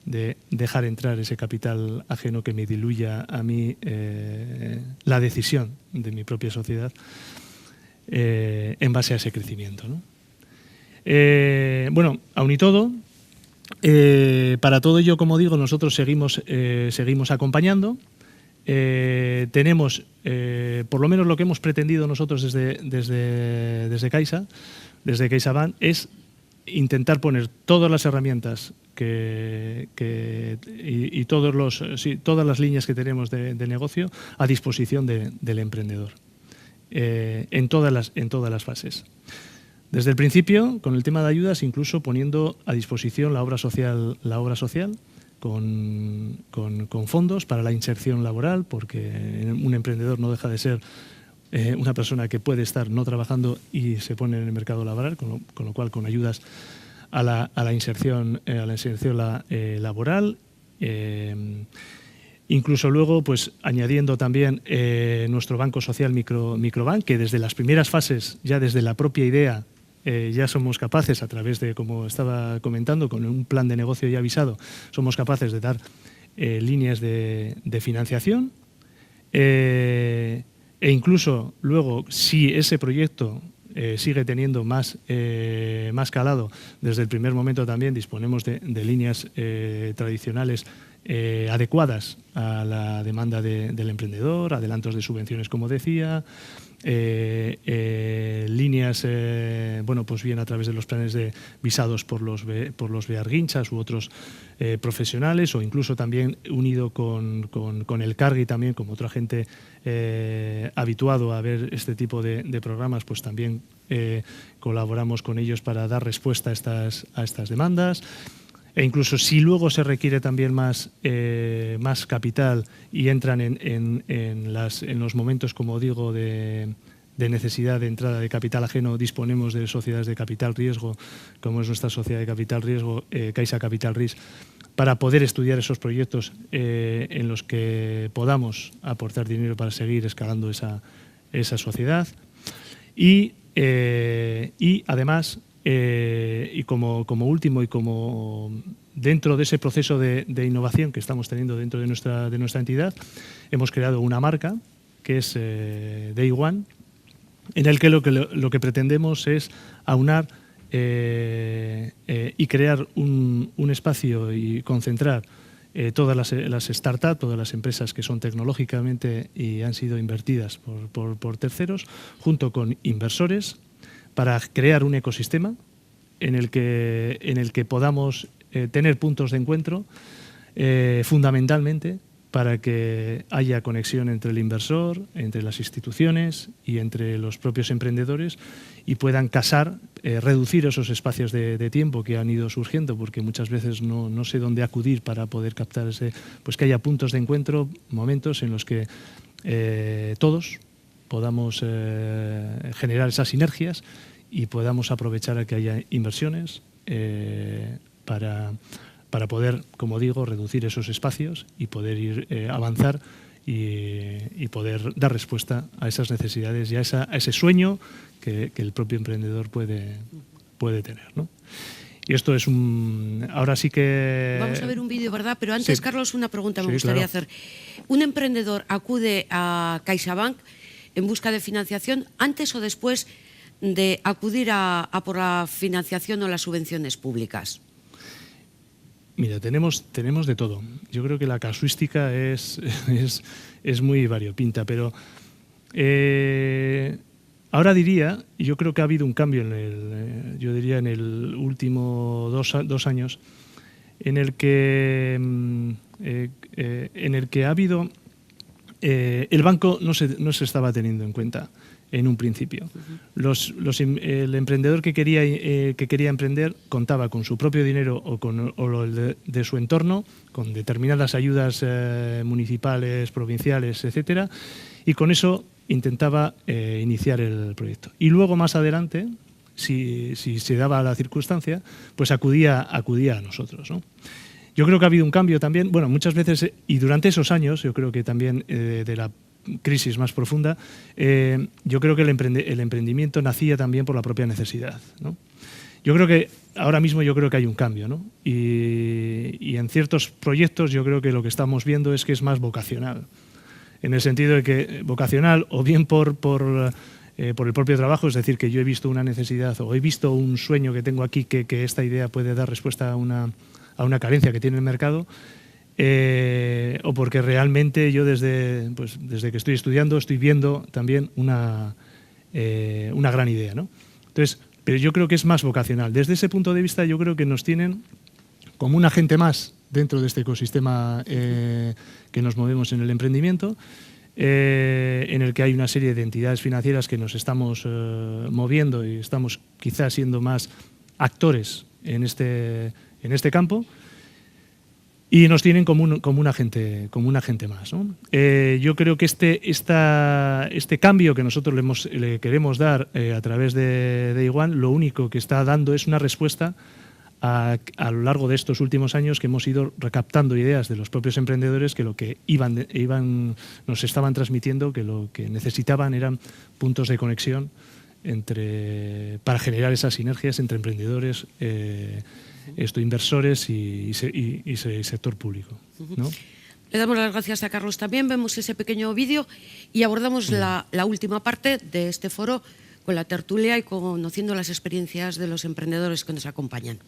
de dejar entrar ese capital ajeno que me diluya a mí la decisión de mi propia sociedad en base a ese crecimiento, ¿no? Bueno, aun y todo, para todo ello, como digo, nosotros seguimos acompañando. Tenemos, por lo menos lo que hemos pretendido nosotros desde Caixa, desde CaixaBank, es intentar poner todas las herramientas y todas las líneas que tenemos de negocio a disposición del emprendedor en todas las fases. Desde el principio, con el tema de ayudas, incluso poniendo a disposición la obra social con fondos para la inserción laboral, porque un emprendedor no deja de ser una persona que puede estar no trabajando y se pone en el mercado laboral, con lo cual con ayudas a la inserción laboral. Incluso luego, pues añadiendo también nuestro banco social Microbank, que desde las primeras fases, ya desde la propia idea, ya somos capaces, a través de, como estaba comentando, con un plan de negocio ya avisado, somos capaces de dar líneas de financiación. E incluso luego, si ese proyecto sigue teniendo más calado, desde el primer momento también disponemos de líneas tradicionales adecuadas a la demanda del emprendedor, adelantos de subvenciones, como decía, líneas, bueno, pues bien a través de los planes de visados por los bearguinchas u otros profesionales, o incluso también unido con el Cargi también, como otra gente habituado a ver este tipo de programas, pues también colaboramos con ellos para dar respuesta a estas demandas. E incluso si luego se requiere también más capital y entran en los momentos, como digo, de necesidad de entrada de capital ajeno, disponemos de sociedades de capital riesgo, como es nuestra sociedad de capital riesgo, Caixa Capital Risk, para poder estudiar esos proyectos en los que podamos aportar dinero para seguir escalando esa sociedad. Y además, y como último, y como dentro de ese proceso de innovación que estamos teniendo dentro de nuestra entidad, hemos creado una marca que es Day One, en el que lo que pretendemos es aunar y crear un espacio y concentrar todas las startups, todas las empresas que son tecnológicamente y han sido invertidas por terceros, junto con inversores, para crear un ecosistema en el que podamos tener puntos de encuentro, fundamentalmente para que haya conexión entre el inversor, entre las instituciones y entre los propios emprendedores, y puedan casar, reducir esos espacios de tiempo que han ido surgiendo, porque muchas veces no sé dónde acudir para poder captar pues que haya puntos de encuentro, momentos en los que todos podamos generar esas sinergias y podamos aprovechar a que haya inversiones para poder, como digo, reducir esos espacios y poder ir avanzar y poder dar respuesta a esas necesidades y a ese sueño que el propio emprendedor puede tener, ¿no? Y esto es ahora sí que... Vamos a ver un vídeo, ¿verdad? Pero antes, sí. Carlos, una pregunta me Sí, gustaría claro. hacer. ¿Un emprendedor acude a CaixaBank en busca de financiación antes o después de acudir a por la financiación o las subvenciones públicas? Mira, tenemos de todo. Yo creo que la casuística es muy variopinta, pero ahora diría, yo creo que ha habido un cambio yo diría en el último dos años, en el que ha habido el banco no se estaba teniendo en cuenta en un principio. El emprendedor que quería emprender contaba con su propio dinero o lo de su entorno, con determinadas ayudas municipales, provinciales, etcétera, y con eso intentaba iniciar el proyecto. Y luego, más adelante, si se daba la circunstancia, pues acudía a nosotros, ¿no? Yo creo que ha habido un cambio también, bueno, muchas veces, y durante esos años, yo creo que también de la crisis más profunda, yo creo que el emprendimiento nacía también por la propia necesidad, ¿no? Yo creo que ahora mismo que hay un cambio, ¿no? Y en ciertos proyectos yo creo que lo que estamos viendo es que es más vocacional, en el sentido de que vocacional o bien por el propio trabajo, es decir, que yo he visto una necesidad o he visto un sueño que tengo aquí que esta idea puede dar respuesta a una carencia que tiene el mercado, o porque realmente yo desde que estoy estudiando estoy viendo también una gran idea, ¿no? Entonces, pero yo creo que es más vocacional. Desde ese punto de vista yo creo que nos tienen como un agente más dentro de este ecosistema que nos movemos en el emprendimiento, en el que hay una serie de entidades financieras que nos estamos moviendo y estamos quizás siendo más actores en este campo. y nos tienen como un agente más, ¿no? Yo creo que este cambio que nosotros le queremos dar a través de Day One, lo único que está dando es una respuesta a lo largo de estos últimos años, que hemos ido recaptando ideas de los propios emprendedores, que lo que nos estaban transmitiendo, que lo que necesitaban eran puntos de conexión para generar esas sinergias entre emprendedores, inversores y sector público, ¿no? Le damos las gracias a Carlos también. Vemos ese pequeño vídeo y abordamos la última parte de este foro con la tertulia y conociendo las experiencias de los emprendedores que nos acompañan.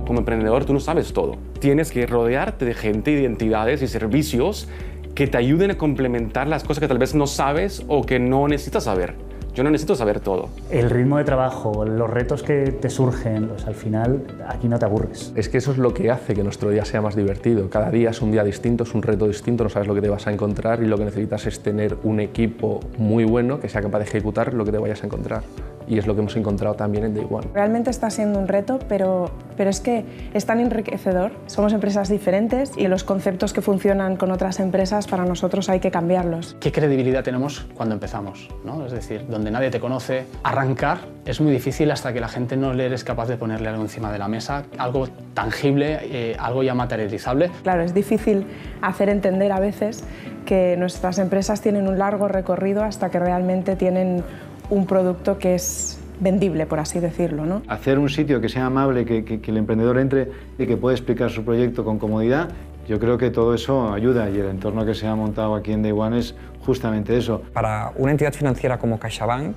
Como emprendedor tú no sabes todo. Tienes que rodearte de gente, de entidades y servicios que te ayuden a complementar las cosas que tal vez no sabes o que no necesitas saber. Yo no necesito saber todo. El ritmo de trabajo, los retos que te surgen, pues al final aquí no te aburres. Es que eso es lo que hace que nuestro día sea más divertido. Cada día es un día distinto, es un reto distinto, no sabes lo que te vas a encontrar y lo que necesitas es tener un equipo muy bueno que sea capaz de ejecutar lo que te vayas a encontrar. Y es lo que hemos encontrado también en Day One. Realmente está siendo un reto, pero es que es tan enriquecedor. Somos empresas diferentes y los conceptos que funcionan con otras empresas para nosotros hay que cambiarlos. ¿Qué credibilidad tenemos cuando empezamos, ¿no? Es decir, donde nadie te conoce, arrancar es muy difícil hasta que la gente no le eres capaz de ponerle algo encima de la mesa, algo tangible, algo ya materializable. Claro, es difícil hacer entender a veces que nuestras empresas tienen un largo recorrido hasta que realmente tienen un producto que es vendible, por así decirlo, ¿no? Hacer un sitio que sea amable, que el emprendedor entre y que pueda explicar su proyecto con comodidad, yo creo que todo eso ayuda y el entorno que se ha montado aquí en Day One es justamente eso. Para una entidad financiera como CaixaBank,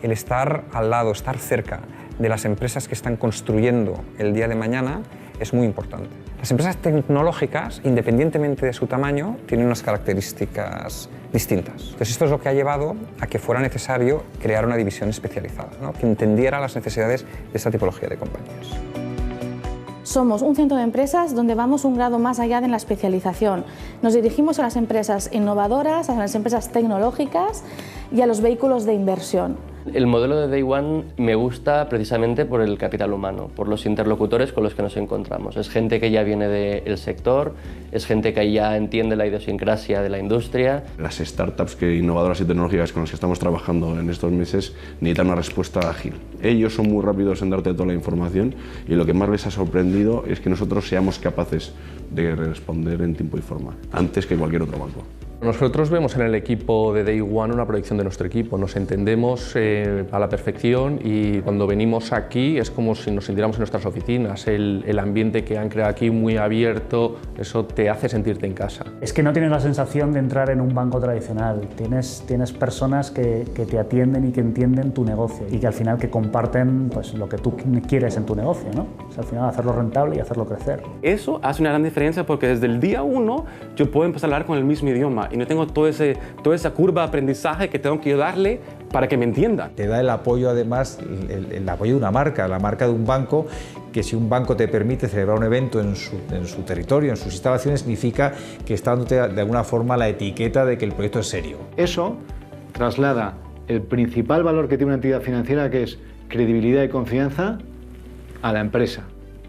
el estar al lado, estar cerca de las empresas que están construyendo el día de mañana es muy importante. Las empresas tecnológicas, independientemente de su tamaño, tienen unas características distintas. Entonces, esto es lo que ha llevado a que fuera necesario crear una división especializada, ¿no? Que entendiera las necesidades de esta tipología de compañías. Somos un centro de empresas donde vamos un grado más allá de la especialización. Nos dirigimos a las empresas innovadoras, a las empresas tecnológicas y a los vehículos de inversión. El modelo de Day One me gusta precisamente por el capital humano, por los interlocutores con los que nos encontramos. Es gente que ya viene del sector, es gente que ya entiende la idiosincrasia de la industria. Las startups innovadoras y tecnológicas con las que estamos trabajando en estos meses necesitan una respuesta ágil. Ellos son muy rápidos en darte toda la información y lo que más les ha sorprendido es que nosotros seamos capaces de responder en tiempo y forma, antes que cualquier otro banco. Nosotros vemos en el equipo de Day One una proyección de nuestro equipo, nos entendemos a la perfección y cuando venimos aquí es como si nos sintiéramos en nuestras oficinas, el ambiente que han creado aquí muy abierto, eso te hace sentirte en casa. Es que no tienes la sensación de entrar en un banco tradicional, tienes personas que te atienden y que entienden tu negocio y que al final que comparten pues, lo que tú quieres en tu negocio, ¿no? O sea, al final hacerlo rentable y hacerlo crecer. Eso hace una gran diferencia porque desde el día 1 yo puedo empezar a hablar con el mismo idioma y no tengo toda esa curva de aprendizaje que tengo que darle para que me entiendan. Te da el apoyo, además, el apoyo de una marca, la marca de un banco, que si un banco te permite celebrar un evento en su territorio, en sus instalaciones, significa que está dándote de alguna forma la etiqueta de que el proyecto es serio. Eso traslada el principal valor que tiene una entidad financiera, que es credibilidad y confianza, a la empresa.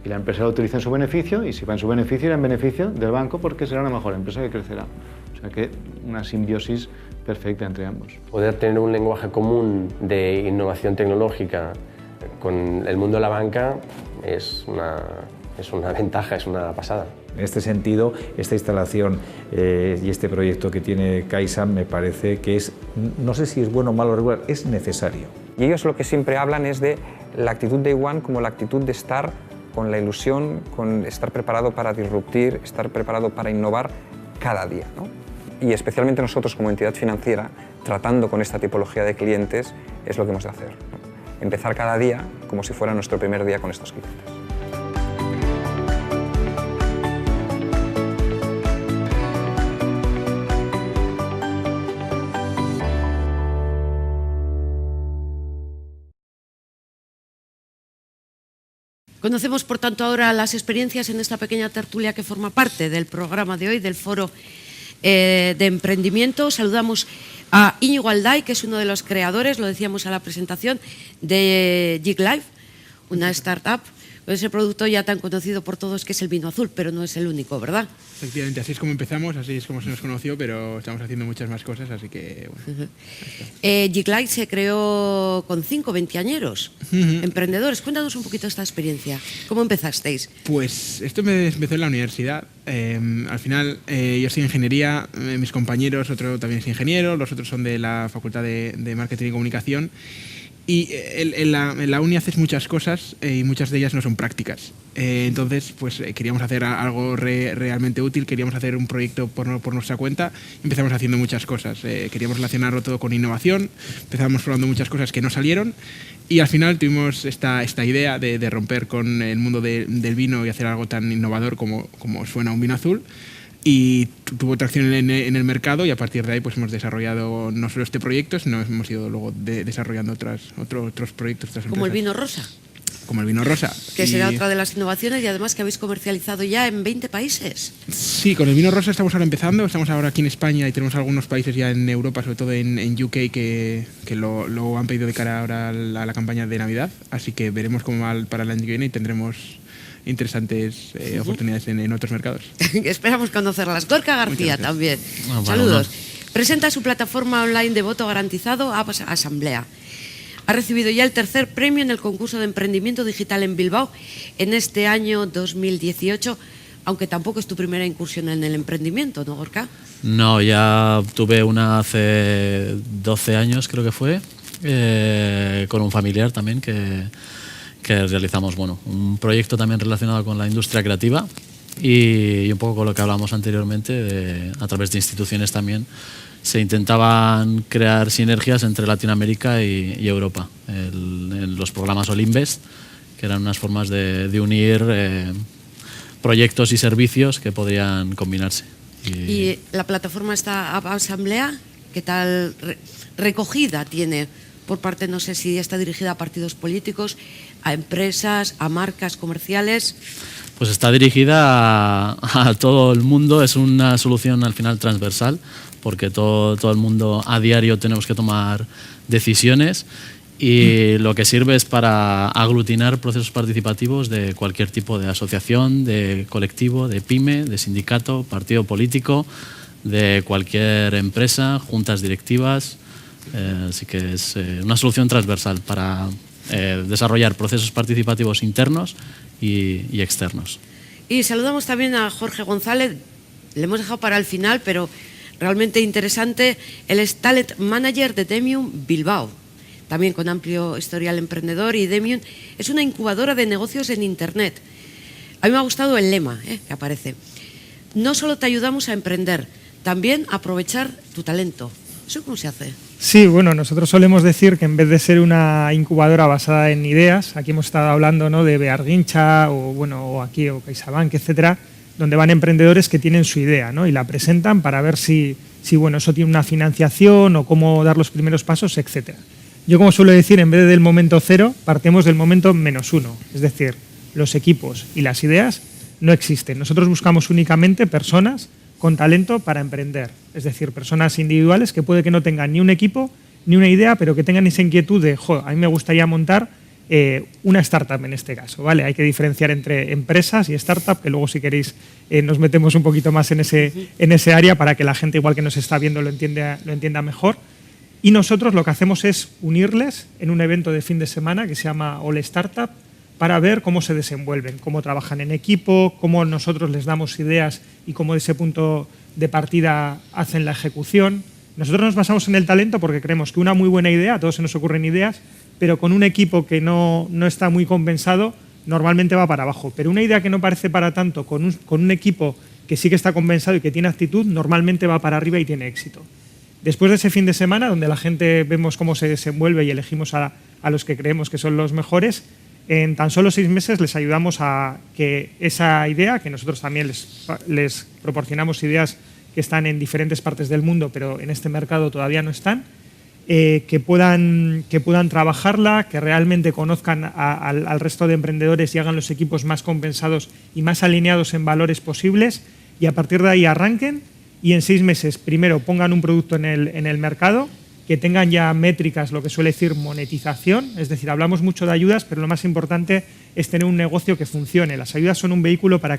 Y la empresa lo utiliza en su beneficio, y si va en su beneficio, irá en beneficio del banco porque será una mejor empresa que crecerá. O sea que una simbiosis perfecta entre ambos. Poder tener un lenguaje común de innovación tecnológica con el mundo de la banca es una ventaja, es una pasada. En este sentido, esta instalación y este proyecto que tiene CaixaBank me parece que es, no sé si es bueno, malo o regular, es necesario. Y ellos lo que siempre hablan es de la actitud de Day One como la actitud de estar con la ilusión, con estar preparado para disruptir, estar preparado para innovar cada día, ¿no? Y especialmente nosotros como entidad financiera, tratando con esta tipología de clientes, es lo que hemos de hacer, ¿no? Empezar cada día como si fuera nuestro primer día con estos clientes. Conocemos, por tanto, ahora las experiencias en esta pequeña tertulia que forma parte del programa de hoy, del Foro de Emprendimiento. Saludamos a Íñigo Alday, que es uno de los creadores, lo decíamos a la presentación, de Jig Life, una startup con ese producto ya tan conocido por todos que es el vino azul, pero no es el único, ¿verdad? Efectivamente, así es como empezamos, así es como se nos conoció, pero estamos haciendo muchas más cosas, así que bueno. Jig Life se creó con 5 veinteañeros, emprendedores. Cuéntanos un poquito esta experiencia. ¿Cómo empezasteis? Pues esto me empezó en la universidad. Al final yo soy ingeniería, mis compañeros, otro también es ingeniero, los otros son de la Facultad de Marketing y Comunicación. Y en la uni haces muchas cosas y muchas de ellas no son prácticas. Entonces, pues queríamos hacer algo realmente útil, queríamos hacer un proyecto por nuestra cuenta. Empezamos haciendo muchas cosas. Queríamos relacionarlo todo con innovación, empezamos probando muchas cosas que no salieron y al final tuvimos esta idea de romper con el mundo del vino y hacer algo tan innovador como suena un vino azul. Y tuvo tracción en el mercado y a partir de ahí pues hemos desarrollado no solo este proyecto, sino hemos ido luego desarrollando otros proyectos. Otras como empresas. El vino rosa. Como el vino rosa. Que será otra de las innovaciones y además que habéis comercializado ya en 20 países. Sí, con el vino rosa estamos ahora empezando, estamos ahora aquí en España y tenemos algunos países ya en Europa, sobre todo en UK, que lo han pedido de cara ahora a la campaña de Navidad, así que veremos cómo va para el año que viene y tendremos interesantes oportunidades en otros mercados. Esperamos conocerlas. Gorka García también. Saludos. Presenta su plataforma online de voto garantizado a Asamblea. Ha recibido ya el 3er premio en el concurso de emprendimiento digital en Bilbao en este año 2018, aunque tampoco es tu primera incursión en el emprendimiento, ¿no, Gorka? No, ya tuve una hace 12 años, creo que fue, con un familiar también que realizamos un proyecto también relacionado con la industria creativa y un poco con lo que hablábamos anteriormente, a través de instituciones también se intentaban crear sinergias entre Latinoamérica y Europa. En los programas Olinvest, que eran unas formas de unir proyectos y servicios que podrían combinarse. Y la plataforma esta Asamblea, ¿qué tal recogida tiene por parte, no sé si está dirigida a partidos políticos, a empresas, a marcas comerciales? Pues está dirigida a todo el mundo, es una solución al final transversal, porque todo el mundo a diario tenemos que tomar decisiones y lo que sirve es para aglutinar procesos participativos de cualquier tipo de asociación, de colectivo, de pyme, de sindicato, partido político, de cualquier empresa, juntas directivas. Así que es una solución transversal para desarrollar procesos participativos internos y externos. Y saludamos también a Jorge González, le hemos dejado para el final, pero realmente interesante. Él es Talent Manager de Demium Bilbao, también con amplio historial emprendedor, y Demium es una incubadora de negocios en Internet. A mí me ha gustado el lema que aparece. No solo te ayudamos a emprender, también a aprovechar tu talento. ¿Eso cómo se hace? Sí, bueno, nosotros solemos decir que en vez de ser una incubadora basada en ideas, aquí hemos estado hablando, ¿no?, de Bearguincha o aquí o CaixaBank, etcétera, donde van emprendedores que tienen su idea, ¿no?, y la presentan para ver si eso tiene una financiación o cómo dar los primeros pasos, etcétera. Yo, como suelo decir, en vez del momento 0, partimos del momento -1, es decir, los equipos y las ideas no existen. Nosotros buscamos únicamente personas con talento para emprender, es decir, personas individuales que puede que no tengan ni un equipo ni una idea, pero que tengan esa inquietud de, a mí me gustaría montar una startup en este caso, ¿vale? Hay que diferenciar entre empresas y startup, que luego si queréis nos metemos un poquito más en ese área para que la gente, igual que nos está viendo, lo entienda mejor. Y nosotros lo que hacemos es unirles en un evento de fin de semana que se llama All Startup, para ver cómo se desenvuelven, cómo trabajan en equipo, cómo nosotros les damos ideas y cómo de ese punto de partida hacen la ejecución. Nosotros nos basamos en el talento porque creemos que una muy buena idea, a todos se nos ocurren ideas, pero con un equipo que no está muy compensado, normalmente va para abajo. Pero una idea que no parece para tanto, con un equipo que sí que está compensado y que tiene actitud, normalmente va para arriba y tiene éxito. Después de ese fin de semana, donde la gente vemos cómo se desenvuelve y elegimos a los que creemos que son los mejores, en tan solo 6 meses les ayudamos a que esa idea, que nosotros también les proporcionamos ideas que están en diferentes partes del mundo, pero en este mercado todavía no están, que puedan trabajarla, que realmente conozcan al resto de emprendedores y hagan los equipos más compensados y más alineados en valores posibles, y a partir de ahí arranquen y en 6 meses primero pongan un producto en el mercado, que tengan ya métricas, lo que suele decir monetización, es decir, hablamos mucho de ayudas, pero lo más importante es tener un negocio que funcione. Las ayudas son un vehículo para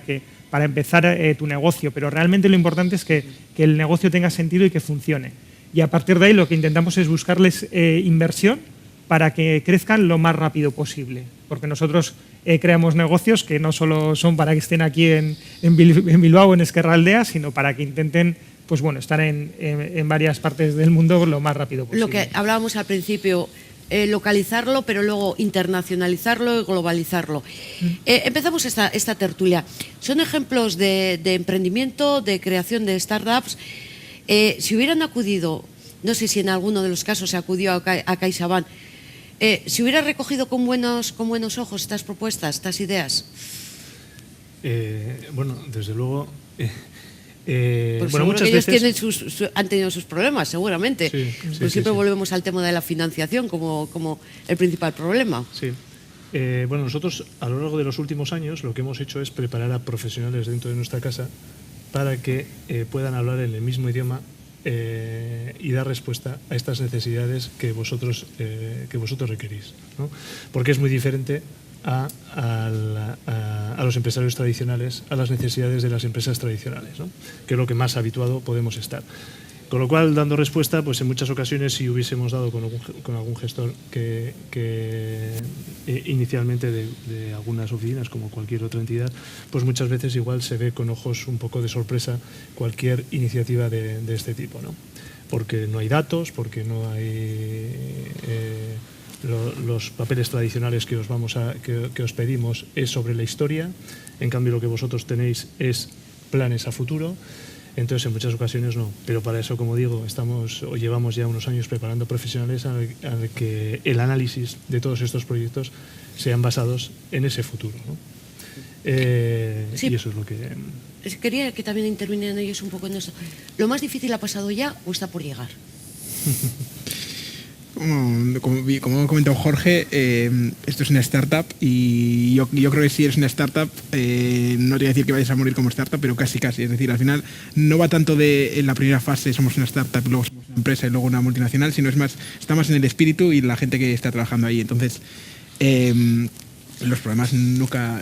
empezar tu negocio, pero realmente lo importante es que el negocio tenga sentido y que funcione. Y a partir de ahí lo que intentamos es buscarles inversión para que crezcan lo más rápido posible, porque nosotros creamos negocios que no solo son para que estén aquí en Bilbao, en Ezkerraldea, sino para que intenten pues bueno, estar en varias partes del mundo lo más rápido posible. Lo que hablábamos al principio, localizarlo, pero luego internacionalizarlo y globalizarlo. Empezamos esta tertulia. Son ejemplos de emprendimiento, de creación de startups. Si hubieran acudido, no sé si en alguno de los casos se acudió a CaixaBank, si hubiera recogido con buenos ojos estas propuestas, estas ideas. Bueno, desde luego... Pues bueno, muchas que ellos veces han tenido sus problemas, seguramente. Pues siempre volvemos al tema de la financiación como el principal problema. Sí. Bueno, nosotros a lo largo de los últimos años lo que hemos hecho es preparar a profesionales dentro de nuestra casa para que puedan hablar en el mismo idioma y dar respuesta a estas necesidades que vosotros requerís, ¿no? Porque es muy diferente a los empresarios tradicionales, a las necesidades de las empresas tradicionales, ¿no? Que es lo que más habituado podemos estar. Con lo cual, dando respuesta, pues en muchas ocasiones, si hubiésemos dado con algún gestor que inicialmente de algunas oficinas, como cualquier otra entidad, pues muchas veces igual se ve con ojos un poco de sorpresa cualquier iniciativa de este tipo, ¿no? Porque no hay datos, porque no hay... los papeles tradicionales que os pedimos es sobre la historia, en cambio lo que vosotros tenéis es planes a futuro, entonces en muchas ocasiones no, pero para eso, como digo, llevamos ya unos años preparando profesionales al que el análisis de todos estos proyectos sean basados en ese futuro, ¿no? Sí. Y eso es lo que... Quería que también intervinieran ellos un poco en eso. ¿Lo más difícil ha pasado ya o está por llegar? Como ha comentado Jorge, esto es una startup y yo creo que si eres una startup, no te voy a decir que vayas a morir como startup, pero casi. Es decir, al final no va tanto de en la primera fase somos una startup, luego somos una empresa y luego una multinacional, sino está más en el espíritu y la gente que está trabajando ahí. Entonces, los problemas nunca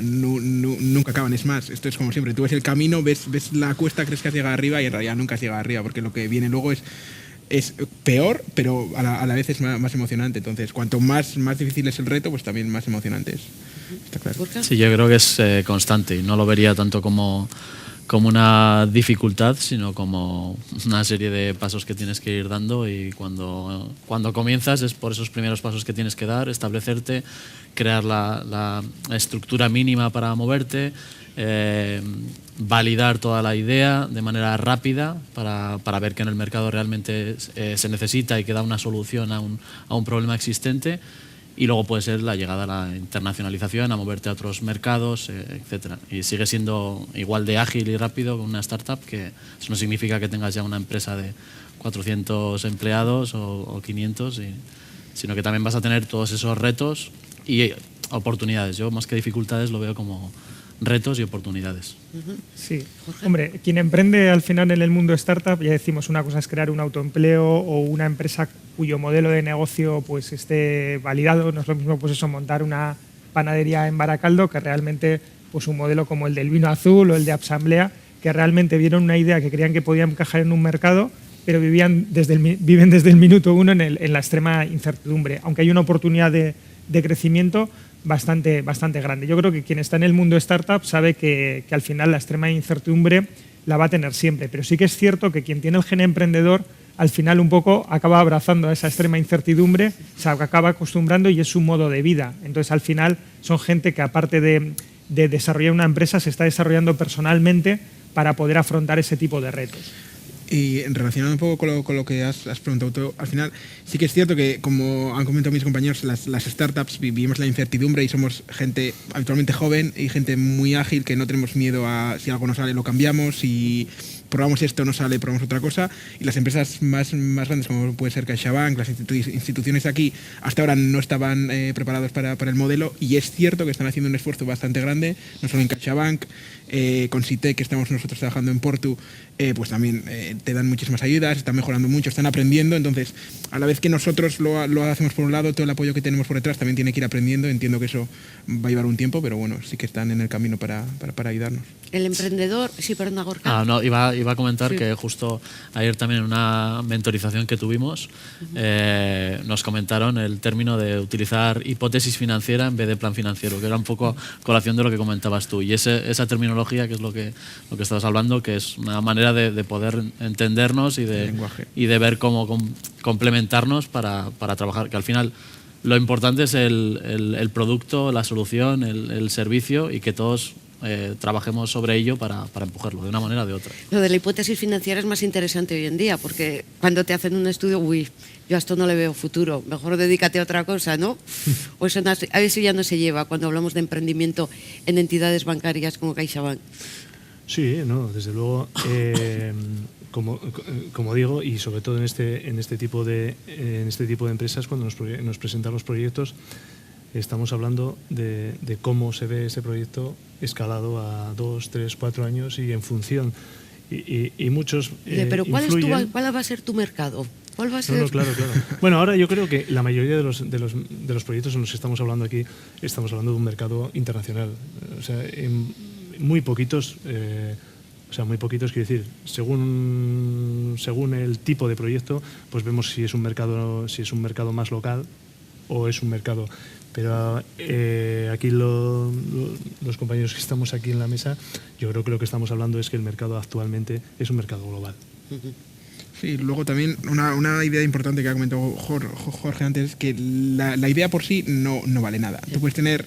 acaban. Es más, esto es como siempre, tú ves el camino, ves la cuesta, crees que has llegado arriba y en realidad nunca has llegado arriba, porque lo que viene luego es peor, pero a la vez es más emocionante. Entonces, cuanto más difícil es el reto, pues también más emocionante es. Está claro. Sí, yo creo que es constante y no lo vería tanto como una dificultad, sino como una serie de pasos que tienes que ir dando, y cuando comienzas es por esos primeros pasos que tienes que dar, establecerte, crear la estructura mínima para moverte, validar toda la idea de manera rápida para ver que en el mercado realmente se necesita y que da una solución a un problema existente, y luego puede ser la llegada a la internacionalización, a moverte a otros mercados, etcétera. Y sigue siendo igual de ágil y rápido que una startup, que eso no significa que tengas ya una empresa de 400 empleados o 500, sino que también vas a tener todos esos retos y oportunidades. Yo, más que dificultades, lo veo como retos y oportunidades. Sí, hombre, quien emprende al final en el mundo startup, ya decimos, una cosa es crear un autoempleo o una empresa cuyo modelo de negocio pues esté validado. No es lo mismo pues eso, montar una panadería en Baracaldo, que realmente pues un modelo como el del vino azul o el de Asamblea, que realmente vieron una idea que creían que podía encajar en un mercado, pero viven desde el minuto uno en la extrema incertidumbre, aunque hay una oportunidad de crecimiento bastante grande. Yo creo que quien está en el mundo startup sabe que al final la extrema incertidumbre la va a tener siempre, pero sí que es cierto que quien tiene el gen emprendedor al final un poco acaba abrazando a esa extrema incertidumbre, se acaba acostumbrando y es su modo de vida. Entonces al final son gente que, aparte de desarrollar una empresa, se está desarrollando personalmente para poder afrontar ese tipo de retos. Y relacionado un poco con lo que has preguntado tú, al final sí que es cierto que, como han comentado mis compañeros, las startups vivimos la incertidumbre y somos gente habitualmente joven y gente muy ágil, que no tenemos miedo a si algo no sale lo cambiamos, y probamos esto, no sale, probamos otra cosa. Y las empresas más grandes, como puede ser CaixaBank, las instituciones aquí, hasta ahora no estaban preparados para el modelo, y es cierto que están haciendo un esfuerzo bastante grande, no solo en CaixaBank, con Citec, que estamos nosotros trabajando en Portu, pues también te dan muchísimas ayudas, están mejorando mucho, están aprendiendo. Entonces, a la vez que nosotros lo hacemos por un lado, todo el apoyo que tenemos por detrás también tiene que ir aprendiendo. Entiendo que eso va a llevar un tiempo, pero bueno, sí que están en el camino para ayudarnos. El emprendedor, sí, perdona, Gorka. No, iba a comentar que justo ayer también en una mentorización que tuvimos nos comentaron el término de utilizar hipótesis financiera en vez de plan financiero, que era un poco colación de lo que comentabas tú. Y esa terminología, que es lo que estabas hablando, que es una manera de poder entendernos y de ver cómo complementarnos para trabajar, que al final lo importante es el producto, la solución, el servicio, y que todos trabajemos sobre ello para empujarlo de una manera o de otra. Lo de la hipótesis financiera es más interesante hoy en día, porque cuando te hacen un estudio, yo a esto no le veo futuro, mejor dedícate a otra cosa, ¿no? O eso, a eso ya no se lleva cuando hablamos de emprendimiento en entidades bancarias como CaixaBank. Sí, no, desde luego, como digo, y sobre todo en este tipo de empresas, cuando nos presentan los proyectos, estamos hablando de cómo se ve ese proyecto escalado a 2, 3, 4 años y en función. Y muchos pero ¿cuál influyen. ¿cuál va a ser tu mercado? ¿Cuál va a ser? No, claro. Bueno, ahora yo creo que la mayoría de los proyectos en los que estamos hablando aquí, estamos hablando de un mercado internacional. O sea, muy poquitos, quiero decir, según el tipo de proyecto, pues vemos si es un mercado más local o es un mercado. Pero aquí los compañeros que estamos aquí en la mesa, yo creo que lo que estamos hablando es que el mercado actualmente es un mercado global. Sí, luego también una idea importante que ha comentado Jorge antes es que la idea por sí no vale nada. Tú puedes tener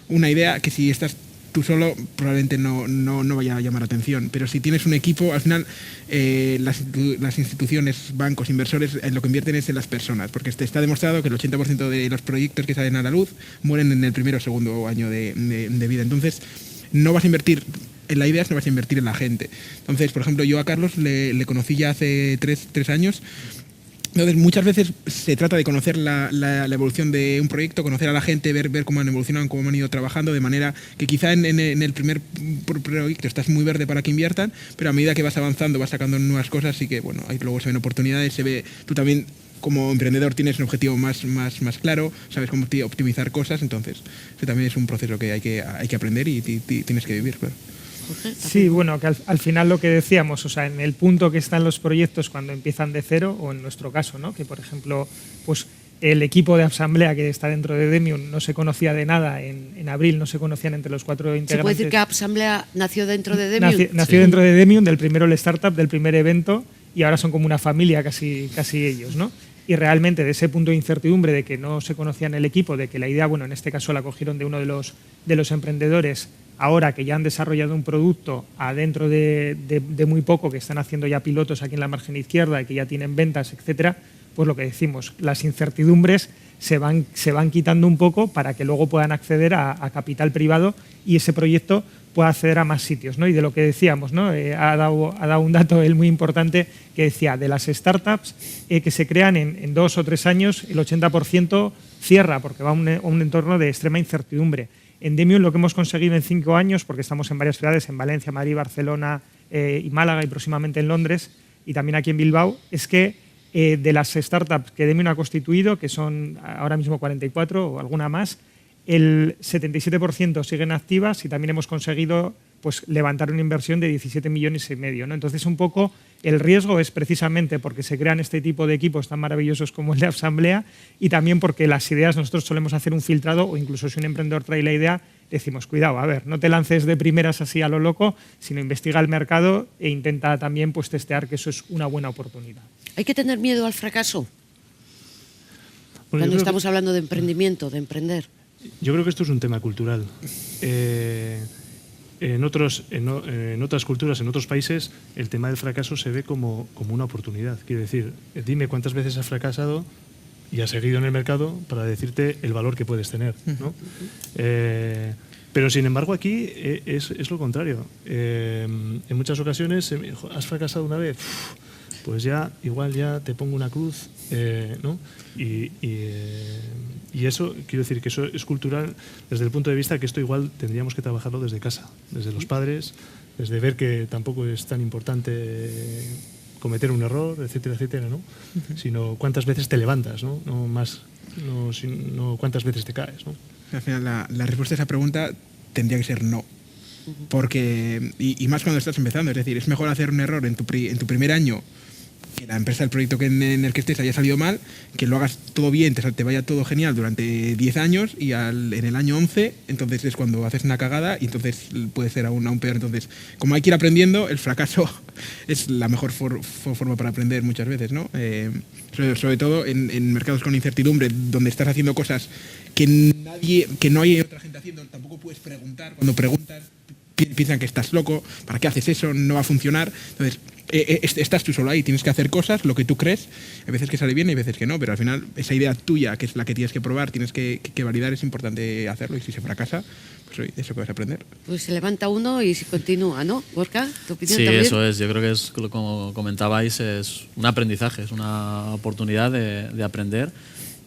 una idea que si estás tú solo probablemente no vaya a llamar atención, pero si tienes un equipo, al final las instituciones, bancos, inversores, lo que invierten es en las personas, porque está demostrado que el 80% de los proyectos que salen a la luz mueren en el primero o segundo año de vida. Entonces, no vas a invertir en la idea, no vas a invertir en la gente. Entonces, por ejemplo, yo a Carlos le conocí ya hace 3 años. Entonces, muchas veces se trata de conocer la evolución de un proyecto, conocer a la gente, ver cómo han evolucionado, cómo han ido trabajando, de manera que quizá en el primer proyecto estás muy verde para que inviertan, pero a medida que vas avanzando, vas sacando nuevas cosas, y que bueno, ahí luego se ven oportunidades, tú también como emprendedor tienes un objetivo más claro, sabes cómo optimizar cosas, entonces eso también es un proceso que hay que aprender y tienes que vivir, claro. Sí, bueno, que al final lo que decíamos, o sea, en el punto que están los proyectos cuando empiezan de cero, o en nuestro caso, ¿no? Que por ejemplo, pues el equipo de Appsamblea que está dentro de Demium no se conocía de nada, en abril no se conocían entre los 4 integrantes. ¿Se puede decir que Appsamblea nació dentro de Demium? Nació dentro de Demium, del primero el startup, del primer evento, y ahora son como una familia casi ellos, ¿no? Y realmente de ese punto de incertidumbre de que no se conocían el equipo, de que la idea, bueno, en este caso la cogieron de uno de los emprendedores, ahora que ya han desarrollado un producto adentro de muy poco, que están haciendo ya pilotos aquí en la margen izquierda y que ya tienen ventas, etcétera, pues lo que decimos, las incertidumbres se van quitando un poco para que luego puedan acceder a capital privado y ese proyecto pueda acceder a más sitios, ¿no? Y de lo que decíamos, ¿no? Ha dado un dato él muy importante que decía, de las startups que se crean en 2 o 3 años, el 80% cierra porque va a un entorno de extrema incertidumbre. En Demium lo que hemos conseguido en 5 años, porque estamos en varias ciudades, en Valencia, Madrid, Barcelona y Málaga, y próximamente en Londres, y también aquí en Bilbao, es que de las startups que Demium ha constituido, que son ahora mismo 44 o alguna más, el 77% siguen activas, y también hemos conseguido pues levantar una inversión de 17,5 millones, ¿no? Entonces, un poco el riesgo es precisamente porque se crean este tipo de equipos tan maravillosos como el de Appsamblea, y también porque las ideas nosotros solemos hacer un filtrado, o incluso si un emprendedor trae la idea, decimos, cuidado, a ver, no te lances de primeras así a lo loco, sino investiga el mercado e intenta también pues testear que eso es una buena oportunidad. ¿Hay que tener miedo al fracaso? Cuando estamos hablando de emprendimiento, de emprender. Yo creo que esto es un tema cultural. En otras culturas, en otros países, el tema del fracaso se ve como una oportunidad. Quiero decir, dime cuántas veces has fracasado y has seguido en el mercado para decirte el valor que puedes tener, ¿no? Pero sin embargo aquí es lo contrario. En muchas ocasiones has fracasado una vez, pues ya igual ya te pongo una cruz, ¿no? Y eso, quiero decir que eso es cultural desde el punto de vista que esto igual tendríamos que trabajarlo desde casa, desde los padres, desde ver que tampoco es tan importante cometer un error, etcétera, etcétera, ¿no? Sino cuántas veces te levantas, ¿no? No cuántas veces te caes, ¿no? Al final la respuesta a esa pregunta tendría que ser no. Porque, y más cuando estás empezando, es decir, es mejor hacer un error en tu primer año, que la empresa, el proyecto en el que estés haya salido mal, que lo hagas todo bien, te vaya todo genial durante 10 años y en el año 11, entonces es cuando haces una cagada y entonces puede ser aún peor. Entonces, como hay que ir aprendiendo, el fracaso es la mejor forma para aprender muchas veces, ¿no? Sobre todo en mercados con incertidumbre, donde estás haciendo cosas que no hay otra gente haciendo, tampoco puedes preguntar. Cuando preguntas, piensan que estás loco, ¿para qué haces eso? No va a funcionar. Entonces, estás tú solo ahí, tienes que hacer cosas, lo que tú crees, hay veces que sale bien y hay veces que no, pero al final esa idea tuya, que es la que tienes que probar, tienes que validar, es importante hacerlo, y si se fracasa, pues de eso puedes aprender. Pues se levanta uno y se continúa, ¿no? Gorka, ¿tu opinión Sí, también? eso es, yo creo que es, como comentabais, es un aprendizaje, es una oportunidad de aprender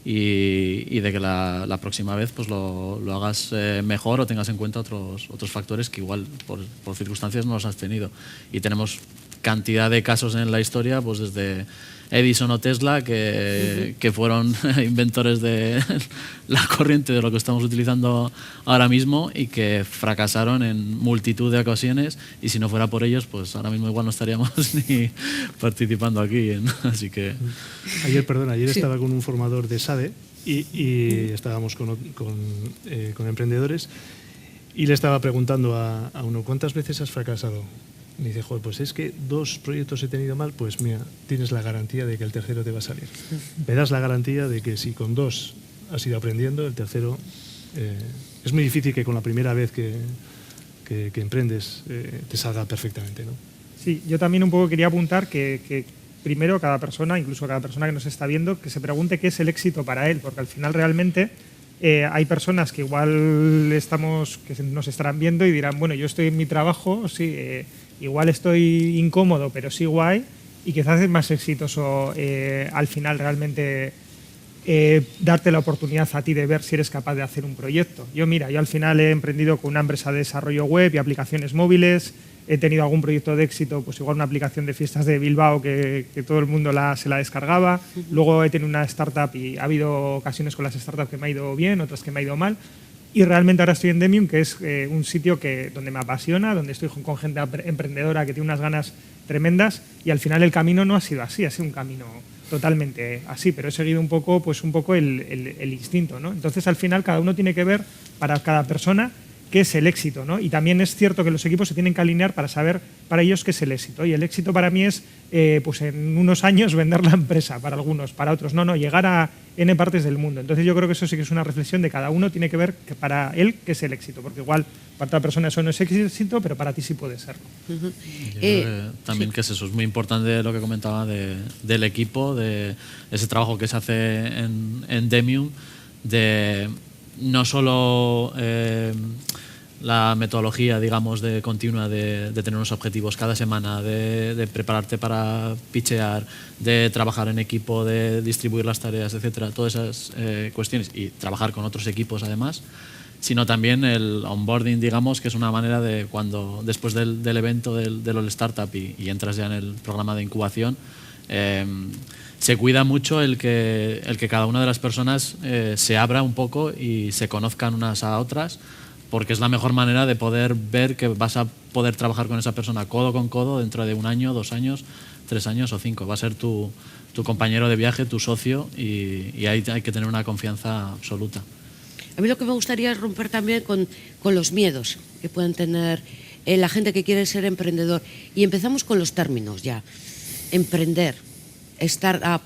y de que la próxima vez pues lo hagas mejor o tengas en cuenta otros factores que igual por circunstancias no los has tenido. Y tenemos cantidad de casos en la historia, pues desde Edison o Tesla, que fueron inventores de la corriente de lo que estamos utilizando ahora mismo y que fracasaron en multitud de ocasiones, y si no fuera por ellos, pues ahora mismo igual no estaríamos ni participando aquí. Así que... Ayer estaba con un formador de SADE y estábamos con emprendedores y le estaba preguntando a uno, ¿cuántas veces has fracasado? Me dice, joder, pues es que 2 proyectos he tenido mal, pues mira, tienes la garantía de que el tercero te va a salir. Me das la garantía de que si con 2 has ido aprendiendo, el tercero... es muy difícil que con la primera vez que emprendes te salga perfectamente, ¿no? Sí, yo también un poco quería apuntar que primero cada persona, incluso cada persona que nos está viendo, que se pregunte qué es el éxito para él, porque al final realmente... hay personas que igual que nos estarán viendo y dirán, bueno, yo estoy en mi trabajo, sí, igual estoy incómodo, pero sí guay, y quizás es más exitoso al final realmente darte la oportunidad a ti de ver si eres capaz de hacer un proyecto. Yo al final he emprendido con una empresa de desarrollo web y aplicaciones móviles, he tenido algún proyecto de éxito, pues igual una aplicación de fiestas de Bilbao que todo el mundo se la descargaba. Luego he tenido una startup y ha habido ocasiones con las startups que me ha ido bien, otras que me ha ido mal. Y realmente ahora estoy en Demium, que es un sitio donde me apasiona, donde estoy con gente emprendedora que tiene unas ganas tremendas, y al final el camino no ha sido así, ha sido un camino totalmente así, pero he seguido un poco el instinto, ¿no? Entonces al final cada uno tiene que ver para cada persona qué es el éxito, ¿no? Y también es cierto que los equipos se tienen que alinear para saber para ellos qué es el éxito. Y el éxito para mí es, pues en unos años vender la empresa, para algunos, para otros no, llegar a N partes del mundo. Entonces yo creo que eso sí que es una reflexión de cada uno, tiene que ver que para él qué es el éxito, porque igual para otra persona eso no es éxito, pero para ti sí puede serlo. También que es eso, es muy importante lo que comentaba del equipo, de ese trabajo que se hace en Demium, de no solo la metodología, digamos, de continua de tener unos objetivos cada semana, de prepararte para pitchear, de trabajar en equipo, de distribuir las tareas, etcétera, todas esas cuestiones, y trabajar con otros equipos además, sino también el onboarding, digamos, que es una manera de cuando después del evento del All Startup y entras ya en el programa de incubación, se cuida mucho el que cada una de las personas se abra un poco y se conozcan unas a otras, porque es la mejor manera de poder ver que vas a poder trabajar con esa persona codo con codo dentro de 1 año, 2 años, 3 años o 5. Va a ser tu compañero de viaje, tu socio, y ahí hay que tener una confianza absoluta. A mí lo que me gustaría es romper también con los miedos que pueden tener la gente que quiere ser emprendedor. Y empezamos con los términos ya. Emprender, startup,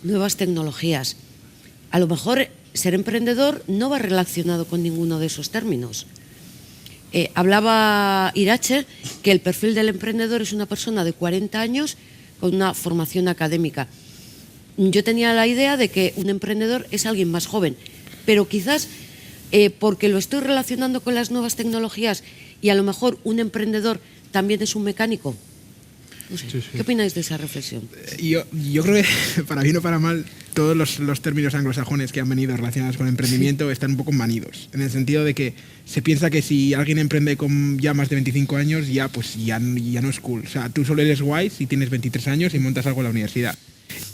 nuevas tecnologías. A lo mejor ser emprendedor no va relacionado con ninguno de esos términos. Hablaba Irache que el perfil del emprendedor es una persona de 40 años con una formación académica. Yo tenía la idea de que un emprendedor es alguien más joven, pero quizás porque lo estoy relacionando con las nuevas tecnologías, y a lo mejor un emprendedor también es un mecánico. No sé. ¿Qué opináis de esa reflexión? Yo creo que, para bien o para mal, todos los términos anglosajones que han venido relacionados con emprendimiento están un poco manidos, en el sentido de que se piensa que si alguien emprende con ya más de 25 años, ya no es cool. O sea, tú solo eres guay si tienes 23 años y montas algo en la universidad.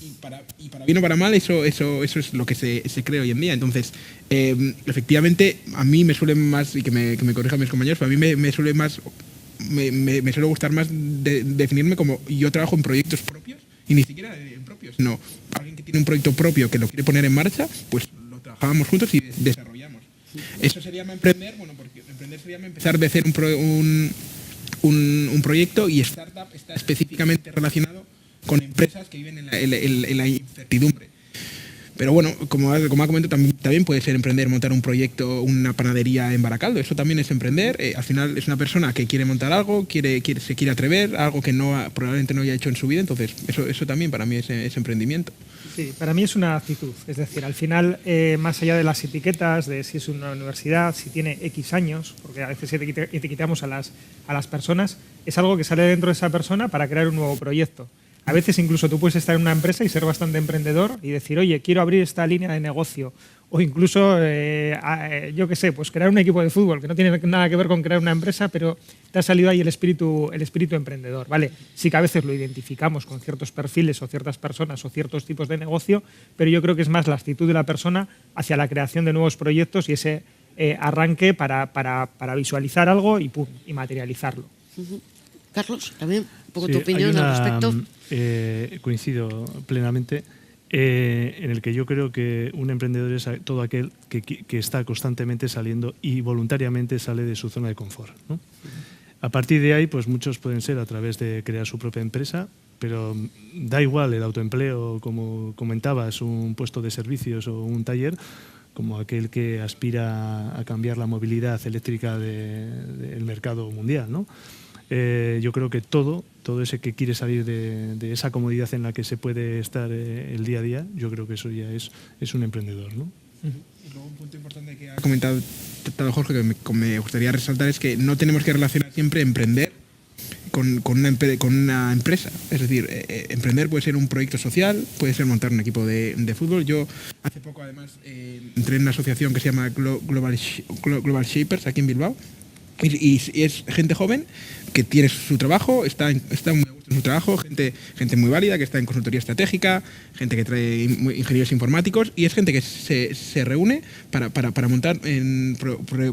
Y para bien o para mal, eso es lo que se cree hoy en día. Entonces, efectivamente, a mí me suele más, y que me corrijan mis compañeros, pero a mí me suele más... Me suele gustar más definirme como yo trabajo en proyectos propios, y ni siquiera en propios, sino alguien que tiene un proyecto propio que lo quiere poner en marcha, pues lo trabajamos juntos y desarrollamos. Eso sería emprender, bueno, porque emprender sería empezar de hacer un proyecto, y startup está específicamente relacionado con empresas que viven en la incertidumbre. Pero bueno, como ha comentado, también puede ser emprender, montar un proyecto, una panadería en Baracaldo. Eso también es emprender. Al final es una persona que quiere montar algo, se quiere atrever, algo que probablemente no haya hecho en su vida. Entonces, eso también para mí es emprendimiento. Sí, para mí es una actitud. Es decir, al final, más allá de las etiquetas, de si es una universidad, si tiene X años, porque a veces etiquetamos a las personas, es algo que sale dentro de esa persona para crear un nuevo proyecto. A veces incluso tú puedes estar en una empresa y ser bastante emprendedor y decir, oye, quiero abrir esta línea de negocio. O incluso, yo qué sé, pues crear un equipo de fútbol, que no tiene nada que ver con crear una empresa, pero te ha salido ahí el espíritu emprendedor, ¿vale? Sí que a veces lo identificamos con ciertos perfiles o ciertas personas o ciertos tipos de negocio, pero yo creo que es más la actitud de la persona hacia la creación de nuevos proyectos y ese arranque para visualizar algo y ¡pum!, y materializarlo. Carlos, también un poco sí, tu opinión al respecto. Coincido plenamente en el que yo creo que un emprendedor es todo aquel que está constantemente saliendo y voluntariamente sale de su zona de confort, ¿no? A partir de ahí, pues muchos pueden ser a través de crear su propia empresa, pero da igual el autoempleo, como comentabas, un puesto de servicios o un taller, como aquel que aspira a cambiar la movilidad eléctrica del mercado mundial, ¿no? Yo creo que todo ese que quiere salir de esa comodidad en la que se puede estar el día a día, yo creo que eso ya es un emprendedor, ¿no? Y luego un punto importante que ha comentado Jorge, que me gustaría resaltar, es que no tenemos que relacionar siempre emprender con una empresa. Es decir, emprender puede ser un proyecto social, puede ser montar un equipo de fútbol. Yo hace poco, además, entré en una asociación que se llama Global Shapers aquí en Bilbao, y es gente joven que tiene su trabajo, está muy a gusto en su trabajo, gente muy válida que está en consultoría estratégica, gente que trae ingenieros informáticos, y es gente que se reúne para montar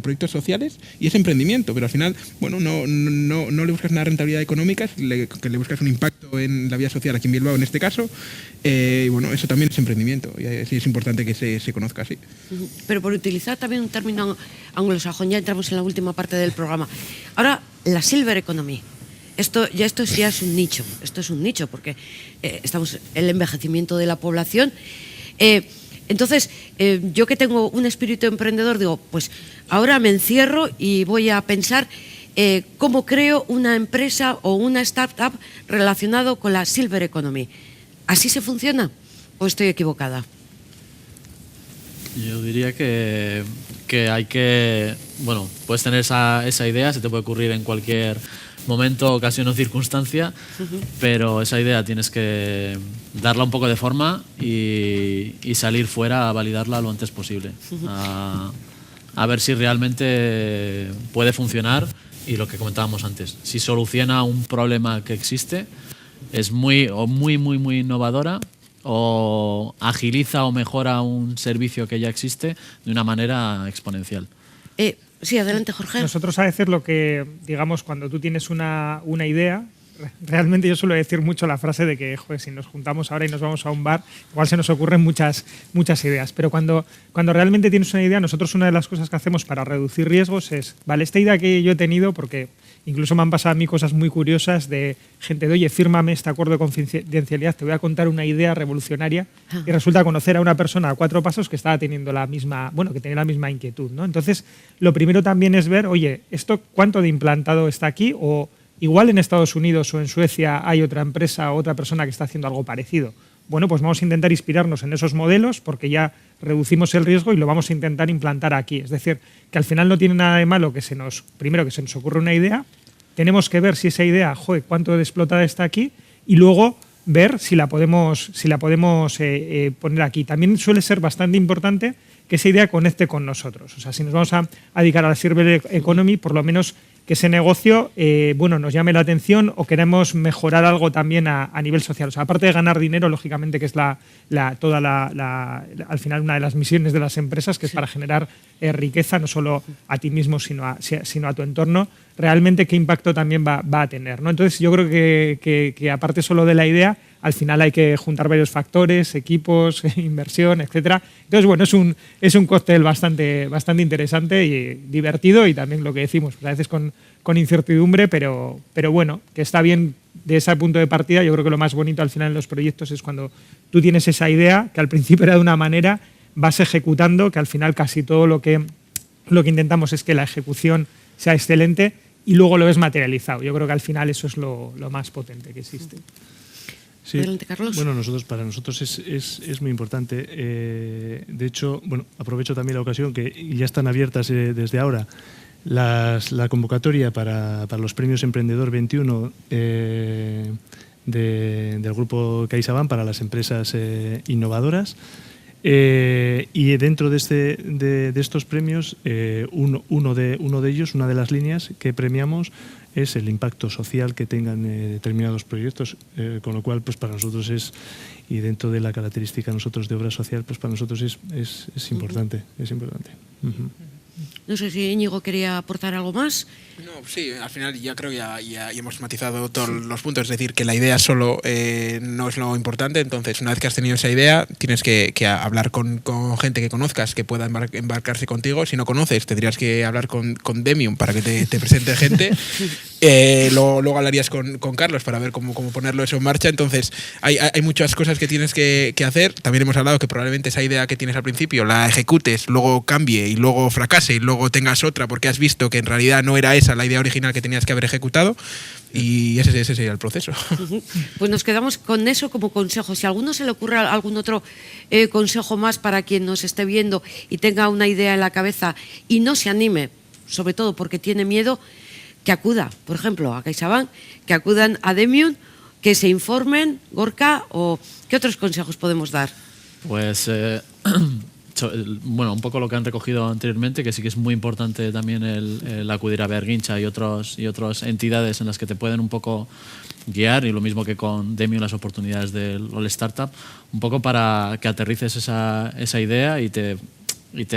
proyectos sociales, y es emprendimiento, pero al final, bueno, no le buscas una rentabilidad económica, que le buscas un impacto en la vida social aquí en Bilbao en este caso, y bueno, eso también es emprendimiento, y es importante que se conozca así. Pero por utilizar también un término anglosajón, ya entramos en la última parte del programa. Ahora, la Silver Economy. Esto ya es un nicho. Esto es un nicho porque estamos en el envejecimiento de la población. Entonces, yo que tengo un espíritu emprendedor, digo, pues ahora me encierro y voy a pensar cómo creo una empresa o una startup relacionado con la Silver Economy. ¿Así se funciona o estoy equivocada? Yo diría que hay que... Bueno, puedes tener esa idea, se te puede ocurrir en cualquier momento, ocasión o circunstancia, pero esa idea tienes que darla un poco de forma y salir fuera a validarla lo antes posible. A ver si realmente puede funcionar, y lo que comentábamos antes, si soluciona un problema que existe, es muy innovadora, o agiliza o mejora un servicio que ya existe de una manera exponencial. Sí, adelante, Jorge. Nosotros a veces lo que, digamos, cuando tú tienes una idea, realmente yo suelo decir mucho la frase de que, joder, si nos juntamos ahora y nos vamos a un bar, igual se nos ocurren muchas ideas. Pero cuando realmente tienes una idea, nosotros una de las cosas que hacemos para reducir riesgos es, vale, esta idea que yo he tenido, porque incluso me han pasado a mí cosas muy curiosas de gente de, oye, fírmame este acuerdo de confidencialidad, te voy a contar una idea revolucionaria, y resulta conocer a una persona a 4 pasos que estaba teniendo que tenía la misma inquietud, ¿no? Entonces, lo primero también es ver, oye, ¿esto cuánto de implantado está aquí? O igual en Estados Unidos o en Suecia hay otra empresa o otra persona que está haciendo algo parecido. Bueno, pues vamos a intentar inspirarnos en esos modelos porque ya reducimos el riesgo y lo vamos a intentar implantar aquí. Es decir, que al final no tiene nada de malo que primero que se nos ocurra una idea, tenemos que ver si esa idea, joder, cuánto de explotada está aquí, y luego ver si la podemos poner aquí. También suele ser bastante importante que esa idea conecte con nosotros. O sea, si nos vamos a dedicar a la Circular Economy, por lo menos que ese negocio nos llame la atención o queremos mejorar algo también a nivel social. O sea, aparte de ganar dinero, lógicamente, que es al final una de las misiones de las empresas, que es para generar riqueza, no solo a ti mismo, sino a tu entorno, realmente qué impacto también va a tener, ¿no? Entonces, yo creo que aparte solo de la idea, al final hay que juntar varios factores, equipos, inversión, etcétera. Entonces, bueno, es un cóctel bastante interesante y divertido, y también lo que decimos, pues a veces con incertidumbre, pero bueno, que está bien de ese punto de partida. Yo creo que lo más bonito al final en los proyectos es cuando tú tienes esa idea, que al principio era de una manera, vas ejecutando, que al final casi todo lo que intentamos es que la ejecución sea excelente y luego lo ves materializado. Yo creo que al final eso es lo más potente que existe. Sí. Adelante, Carlos. Bueno, para nosotros es muy importante. De hecho, aprovecho también la ocasión que ya están abiertas desde ahora la convocatoria para los premios Emprendedor 21 del grupo CaixaBank para las empresas innovadoras. Y dentro de estos premios, uno de ellos, una de las líneas que premiamos es el impacto social que tengan determinados proyectos, con lo cual, pues para nosotros y dentro de la característica nosotros de obra social, pues para nosotros es importante, es importante. No sé si Íñigo quería aportar algo más. No, sí, al final ya creo que ya hemos matizado todos los puntos, es decir, que la idea solo no es lo importante. Entonces, una vez que has tenido esa idea, tienes que hablar con gente que conozcas, que pueda embarcarse contigo. Si no conoces, tendrías que hablar con Demium para que te presente gente. Luego hablarías con Carlos para ver cómo ponerlo eso en marcha. Entonces, hay muchas cosas que tienes que hacer. También hemos hablado que probablemente esa idea que tienes al principio la ejecutes, luego cambie y luego fracase y luego tengas otra porque has visto que en realidad no era esa la idea original que tenías que haber ejecutado, y ese sería el proceso. Pues nos quedamos con eso como consejo. Si a alguno se le ocurre algún otro consejo más para quien nos esté viendo y tenga una idea en la cabeza y no se anime, sobre todo porque tiene miedo, que acuda, por ejemplo, a CaixaBank, que acudan a Demium, que se informen. Gorka, ¿o qué otros consejos podemos dar? Pues un poco lo que han recogido anteriormente, que sí que es muy importante también el acudir a Bearguincha y otras entidades en las que te pueden un poco guiar, y lo mismo que con Demium, las oportunidades del All Startup, un poco para que aterrices esa idea y te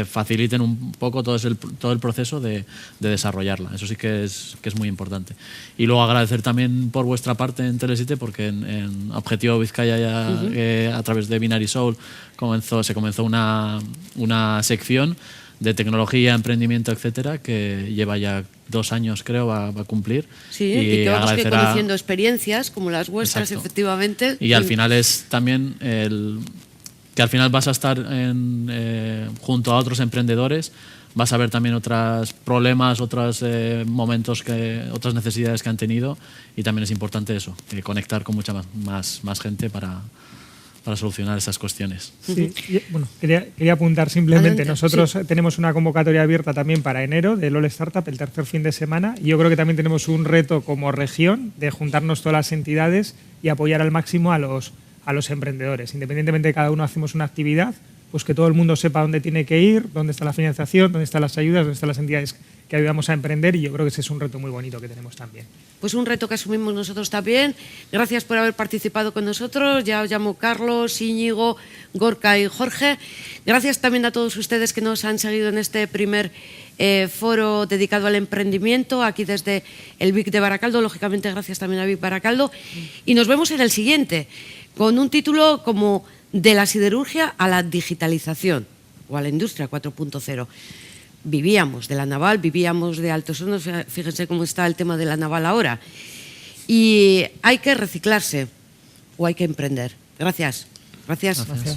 faciliten un poco todo el proceso de desarrollarla. Eso sí que es muy importante. Y luego agradecer también por vuestra parte en Tele7, porque en Objetivo Vizcaya ya, a través de Binary Soul se comenzó una sección de tecnología, emprendimiento, etcétera, que lleva ya 2 años, creo, va a cumplir. Sí, y que vamos conociendo experiencias como las vuestras. Exacto. Efectivamente. Y al final es también que al final vas a estar junto a otros emprendedores, vas a ver también otros problemas, otros momentos, otras necesidades que han tenido, y también es importante eso, conectar con mucha más gente para solucionar esas cuestiones. Sí, quería apuntar simplemente. Adelante. Nosotros tenemos una convocatoria abierta también para enero del All Startup, el tercer fin de semana, y yo creo que también tenemos un reto como región de juntarnos todas las entidades y apoyar al máximo a los emprendedores. Independientemente de cada uno hacemos una actividad, pues que todo el mundo sepa dónde tiene que ir, dónde está la financiación, dónde están las ayudas, dónde están las entidades que ayudamos a emprender, y yo creo que ese es un reto muy bonito que tenemos también. Pues un reto que asumimos nosotros también. Gracias por haber participado con nosotros. Ya os llamo Carlos, Íñigo, Gorka y Jorge. Gracias también a todos ustedes que nos han seguido en este primer foro dedicado al emprendimiento, aquí desde el BIC de Baracaldo. Lógicamente, gracias también a BIC Baracaldo. Y nos vemos en el siguiente, con un título como De la siderurgia a la digitalización, o a la industria 4.0. Vivíamos de la naval, vivíamos de Altos Hornos, fíjense cómo está el tema de la naval ahora. Y hay que reciclarse o hay que emprender. Gracias. Gracias. Gracias.